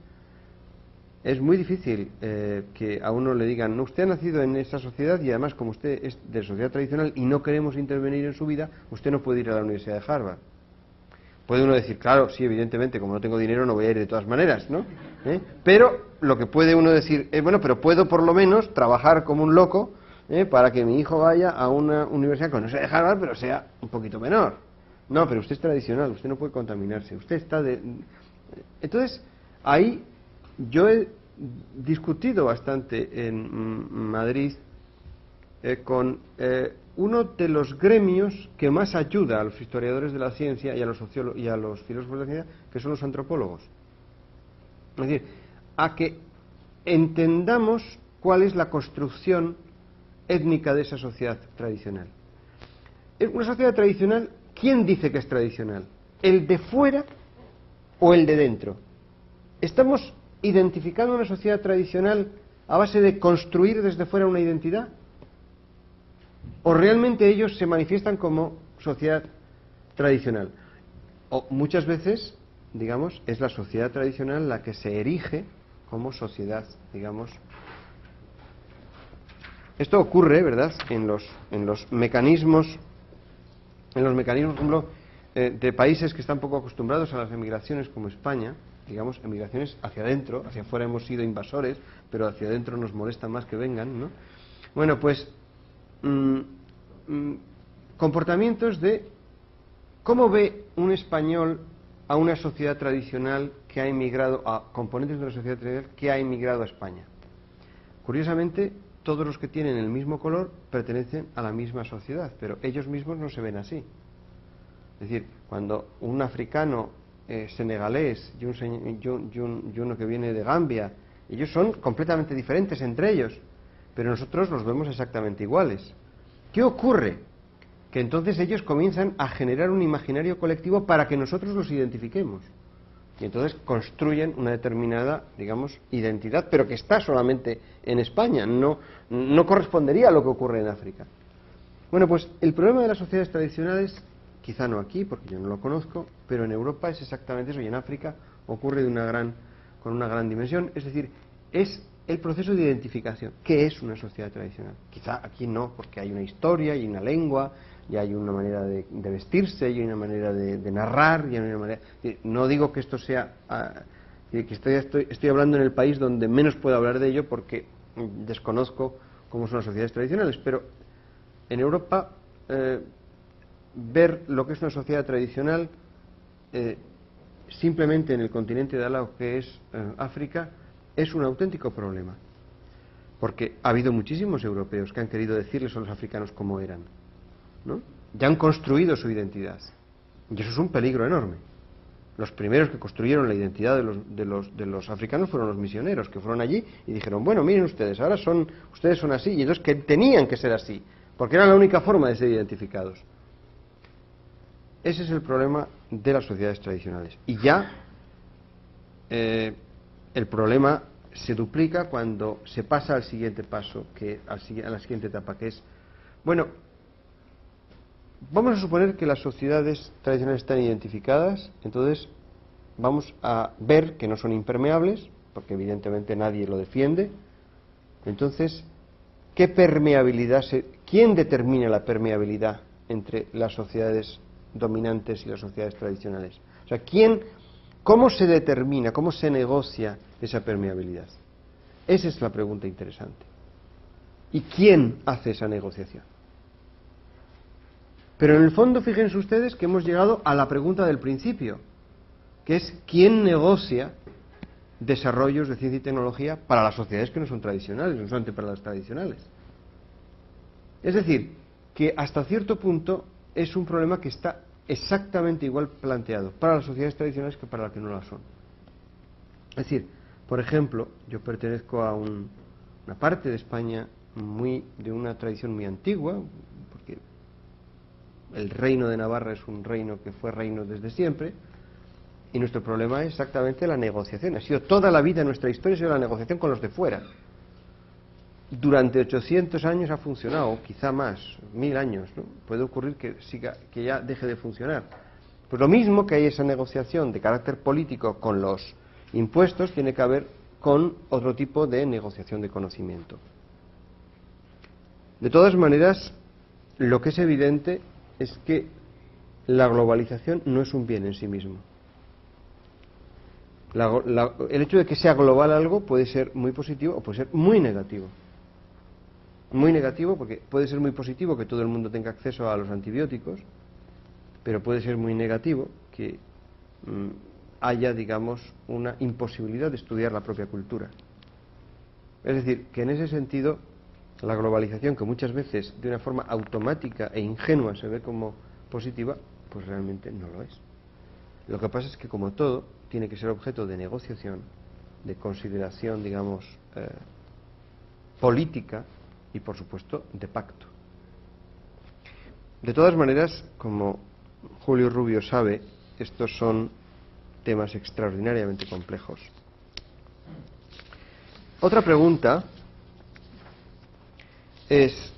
Es muy difícil que a uno le digan, no, usted ha nacido en esta sociedad y además como usted es de sociedad tradicional y no queremos intervenir en su vida, usted no puede ir a la Universidad de Harvard. Puede uno decir, claro, sí, evidentemente, como no tengo dinero no voy a ir de todas maneras, ¿no? Pero lo que puede uno decir es, bueno, pero puedo por lo menos trabajar como un loco para que mi hijo vaya a una universidad que no sea de Harvard, pero sea un poquito menor. No, pero usted es tradicional, usted no puede contaminarse, usted está de... Entonces, ahí yo he discutido bastante en Madrid con uno de los gremios que más ayuda a los historiadores de la ciencia y a los sociólogos y a los filósofos de la ciencia, que son los antropólogos. Es decir, a que entendamos cuál es la construcción étnica de esa sociedad tradicional. Una sociedad tradicional, ¿quién dice que es tradicional? ¿El de fuera o el de dentro? ¿Estamos identificando una sociedad tradicional a base de construir desde fuera una identidad? ¿O realmente ellos se manifiestan como sociedad tradicional? O muchas veces, digamos, es la sociedad tradicional la que se erige como sociedad, digamos. Esto ocurre, ¿verdad?, en los mecanismos, por ejemplo, de países que están poco acostumbrados a las emigraciones como España, digamos, emigraciones hacia adentro, hacia afuera hemos sido invasores, pero hacia adentro nos molesta más que vengan, ¿no? Bueno, pues comportamientos de cómo ve un español a una sociedad tradicional que ha emigrado, a componentes de la sociedad tradicional que ha emigrado a España. Curiosamente, todos los que tienen el mismo color pertenecen a la misma sociedad, pero ellos mismos no se ven así. Es decir, cuando un africano senegalés y uno que viene de Gambia, ellos son completamente diferentes entre ellos, pero nosotros los vemos exactamente iguales. ¿Qué ocurre? Que entonces ellos comienzan a generar un imaginario colectivo para que nosotros los identifiquemos. Y entonces construyen una determinada, digamos, identidad, pero que está solamente en España, no correspondería a lo que ocurre en África. Bueno, pues el problema de las sociedades tradicionales, quizá no aquí, porque yo no lo conozco, pero en Europa es exactamente eso, y en África ocurre con una gran dimensión, es decir, es el proceso de identificación. ¿Qué es una sociedad tradicional? Quizá aquí no, porque hay una historia, y una lengua, y hay una manera de vestirse, y hay una manera de narrar, y hay una manera... No digo que esto sea... que estoy hablando en el país donde menos puedo hablar de ello, porque desconozco cómo son las sociedades tradicionales, pero en Europa ver lo que es una sociedad tradicional simplemente en el continente de al lado, que es África, es un auténtico problema, porque ha habido muchísimos europeos que han querido decirles a los africanos cómo eran, ¿no? Ya han construido su identidad, y eso es un peligro enorme. Los primeros que construyeron la identidad de los africanos fueron los misioneros, que fueron allí y dijeron, bueno, miren ustedes, ahora ustedes son así, y entonces que tenían que ser así, porque era la única forma de ser identificados. Ese es el problema de las sociedades tradicionales. Y ya el problema se duplica cuando se pasa al siguiente paso, a la siguiente etapa, que es, bueno, vamos a suponer que las sociedades tradicionales están identificadas, entonces vamos a ver que no son impermeables, porque evidentemente nadie lo defiende. Entonces, ¿qué permeabilidad ¿quién determina la permeabilidad entre las sociedades dominantes y las sociedades tradicionales? O sea, ¿cómo se determina, cómo se negocia esa permeabilidad? Esa es la pregunta interesante. ¿Y quién hace esa negociación? Pero en el fondo, fíjense ustedes que hemos llegado a la pregunta del principio, que es ¿quién negocia desarrollos de ciencia y tecnología para las sociedades que no son tradicionales, no solamente para las tradicionales? Es decir, que hasta cierto punto es un problema que está exactamente igual planteado para las sociedades tradicionales que para las que no lo son. Es decir, por ejemplo, yo pertenezco a una parte de España de una tradición muy antigua, porque el reino de Navarra es un reino que fue reino desde siempre, y nuestro problema es exactamente la negociación. Ha sido toda la vida, nuestra historia ha sido la negociación con los de fuera. Durante 800 años ha funcionado, quizá más, 1000 años, ¿no? Puede ocurrir que ya deje de funcionar. Pues lo mismo que hay esa negociación de carácter político con los impuestos, tiene que haber con otro tipo de negociación de conocimiento. De todas maneras, lo que es evidente es que la globalización no es un bien en sí mismo. El hecho de que sea global algo puede ser muy positivo o puede ser muy negativo. Muy negativo porque puede ser muy positivo que todo el mundo tenga acceso a los antibióticos, pero puede ser muy negativo que haya, digamos, una imposibilidad de estudiar la propia cultura. Es decir, que en ese sentido la globalización, que muchas veces de una forma automática e ingenua se ve como positiva, pues realmente no lo es. Lo que pasa es que, como todo, tiene que ser objeto de negociación, de consideración, digamos, política y, por supuesto, de pacto. De todas maneras, como Julio Rubio sabe, estos son temas extraordinariamente complejos. Otra pregunta es: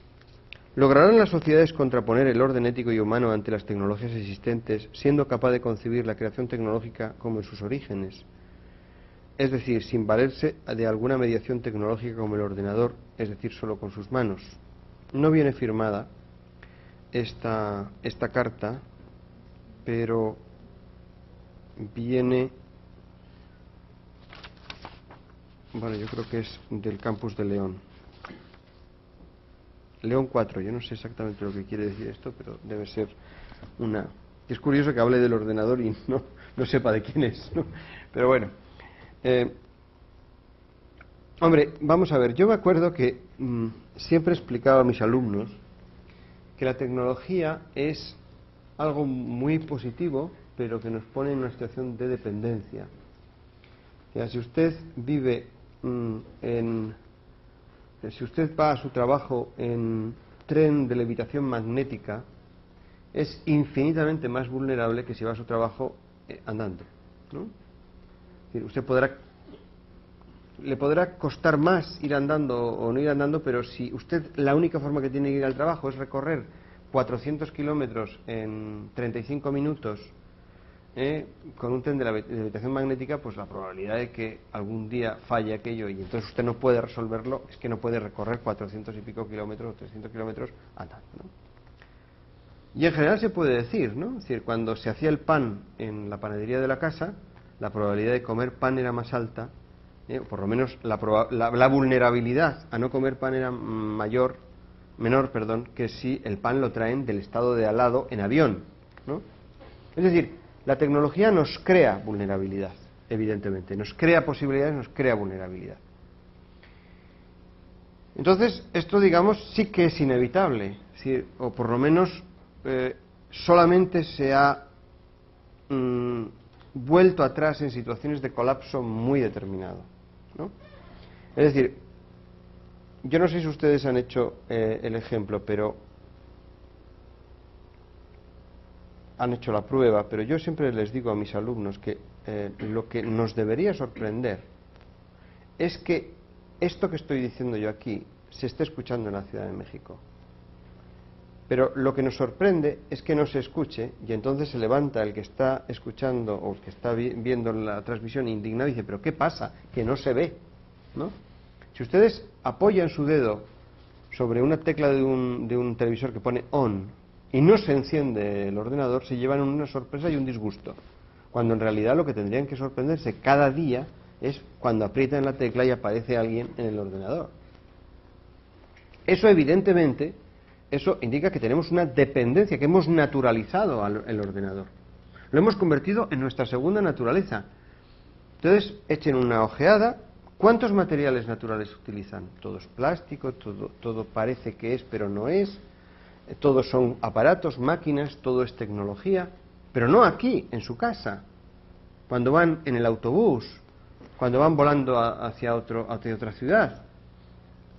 ¿lograrán las sociedades contraponer el orden ético y humano ante las tecnologías existentes, siendo capaz de concebir la creación tecnológica como en sus orígenes? Es decir, sin valerse de alguna mediación tecnológica como el ordenador, es decir, solo con sus manos. No viene firmada esta carta, pero viene, bueno, yo creo que es del campus de León. León 4, yo no sé exactamente lo que quiere decir esto, pero debe ser una... Es curioso que hable del ordenador y no sepa de quién es, ¿no? Pero bueno. Hombre, vamos a ver, yo me acuerdo que siempre explicaba a mis alumnos que la tecnología es algo muy positivo, pero que nos pone en una situación de dependencia. Ya, si usted vive si usted va a su trabajo en tren de levitación magnética, es infinitamente más vulnerable que si va a su trabajo andando, ¿no? Es decir, le podrá costar más ir andando o no ir andando, pero si usted la única forma que tiene de ir al trabajo es recorrer 400 kilómetros en 35 minutos con un tren de levitación magnética, pues la probabilidad de que algún día falle aquello y entonces usted no puede resolverlo es que no puede recorrer 400 y pico kilómetros o 300 kilómetros andando, ¿no? Y en general se puede decir, ¿no? Es decir, cuando se hacía el pan en la panadería de la casa, la probabilidad de comer pan era más alta, o por lo menos la vulnerabilidad a no comer pan era menor, que si el pan lo traen del estado de al lado en avión, ¿no? Es decir, la tecnología nos crea vulnerabilidad, evidentemente, nos crea posibilidades, nos crea vulnerabilidad. Entonces, esto, digamos, sí que es inevitable, ¿sí? O por lo menos solamente se ha vuelto atrás en situaciones de colapso muy determinado, ¿no? Es decir, yo no sé si ustedes han hecho el ejemplo, pero han hecho la prueba, pero yo siempre les digo a mis alumnos que lo que nos debería sorprender es que esto que estoy diciendo yo aquí se esté escuchando en la Ciudad de México. Pero lo que nos sorprende es que no se escuche, y entonces se levanta el que está escuchando o el que está viendo la transmisión indignado y dice, ¿pero qué pasa? Que no se ve, ¿no? Si ustedes apoyan su dedo sobre una tecla de un televisor que pone on y no se enciende el ordenador, se llevan una sorpresa y un disgusto, cuando en realidad lo que tendrían que sorprenderse cada día es cuando aprietan la tecla y aparece alguien en el ordenador. Eso evidentemente, eso indica que tenemos una dependencia, que hemos naturalizado el ordenador. Lo hemos convertido en nuestra segunda naturaleza. Entonces, echen una ojeada. ¿Cuántos materiales naturales utilizan? Todo es plástico, todo parece que es, pero no es. Todos son aparatos, máquinas, todo es tecnología. Pero no aquí, en su casa. Cuando van en el autobús, cuando van volando hacia otra ciudad.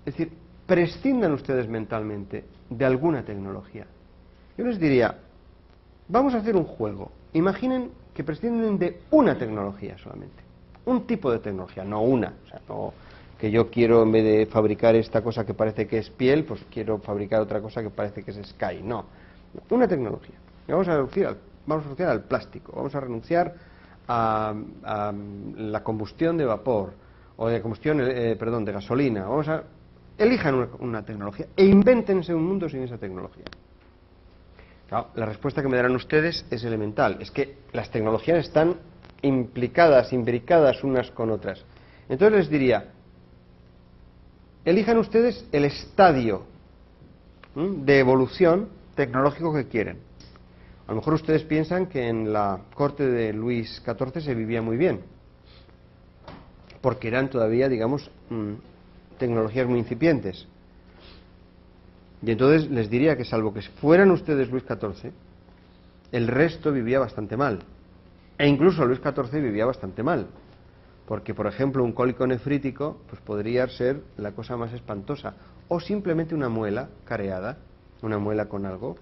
Es decir, prescindan ustedes mentalmente de alguna tecnología. Yo les diría, vamos a hacer un juego. Imaginen que prescinden de una tecnología solamente. Un tipo de tecnología, no una. O sea, no que yo quiero, en vez de fabricar esta cosa que parece que es piel, pues quiero fabricar otra cosa que parece que es Sky. No, una tecnología. Y vamos a renunciar al plástico, vamos a renunciar a la combustión de vapor, o de combustión, de gasolina. Elijan una tecnología e invéntense un mundo sin esa tecnología. Claro, la respuesta que me darán ustedes es elemental. Es que las tecnologías están implicadas, imbricadas unas con otras. Entonces les diría, elijan ustedes el estadio de evolución tecnológico que quieren. A lo mejor ustedes piensan que en la corte de Luis XIV se vivía muy bien, porque eran todavía, digamos, tecnologías muy incipientes. Y entonces les diría que salvo que fueran ustedes Luis XIV, el resto vivía bastante mal. E incluso Luis XIV vivía bastante mal. Porque, por ejemplo, un cólico nefrítico pues podría ser la cosa más espantosa. O simplemente una muela careada, una muela con algo.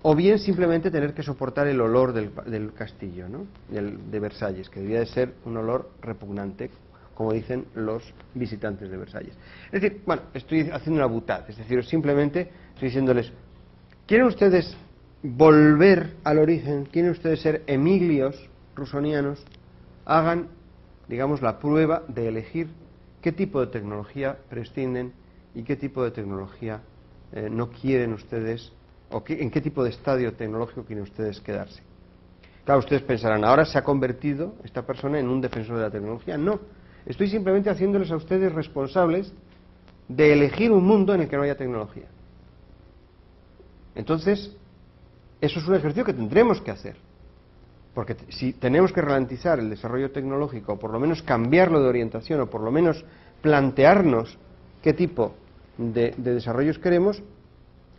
O bien simplemente tener que soportar el olor del castillo, ¿no? De Versalles, que debía de ser un olor repugnante, como dicen los visitantes de Versalles. Es decir, bueno, estoy haciendo una butad, es decir, simplemente estoy diciéndoles, ¿quieren ustedes volver al origen? ¿Quieren ustedes ser Emilios rusonianos? Hagan, digamos, la prueba de elegir qué tipo de tecnología prescinden y qué tipo de tecnología no quieren ustedes, o en qué tipo de estadio tecnológico quieren ustedes quedarse. Claro, ustedes pensarán, ahora se ha convertido esta persona en un defensor de la tecnología. No. Estoy simplemente haciéndoles a ustedes responsables de elegir un mundo en el que no haya tecnología. Entonces, eso es un ejercicio que tendremos que hacer. Porque si tenemos que ralentizar el desarrollo tecnológico, o por lo menos cambiarlo de orientación, o por lo menos plantearnos qué tipo de desarrollos queremos,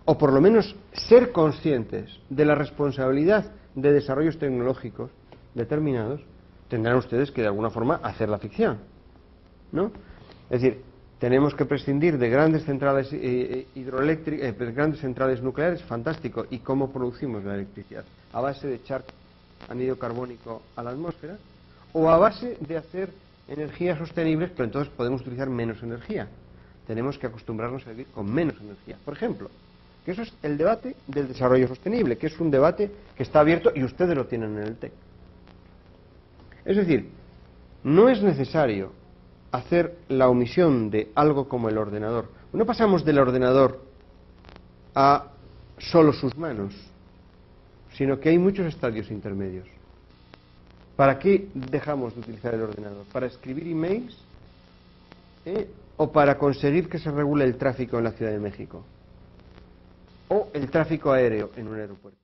o por lo menos ser conscientes de la responsabilidad de desarrollos tecnológicos determinados, tendrán ustedes que de alguna forma hacer la ficción, ¿no? Es decir, tenemos que prescindir de grandes centrales hidroeléctricas, grandes centrales nucleares, fantástico. ¿Y cómo producimos la electricidad? ¿A base de echar anhídrido carbónico a la atmósfera? ¿O a base de hacer energías sostenibles, pero entonces podemos utilizar menos energía? Tenemos que acostumbrarnos a vivir con menos energía. Por ejemplo, que eso es el debate del desarrollo sostenible, que es un debate que está abierto y ustedes lo tienen en el TEC. Es decir, no es necesario hacer la omisión de algo como el ordenador. No pasamos del ordenador a solo sus manos, sino que hay muchos estadios intermedios. ¿Para qué dejamos de utilizar el ordenador? ¿Para escribir emails? ¿O para conseguir que se regule el tráfico en la Ciudad de México? ¿O el tráfico aéreo en un aeropuerto?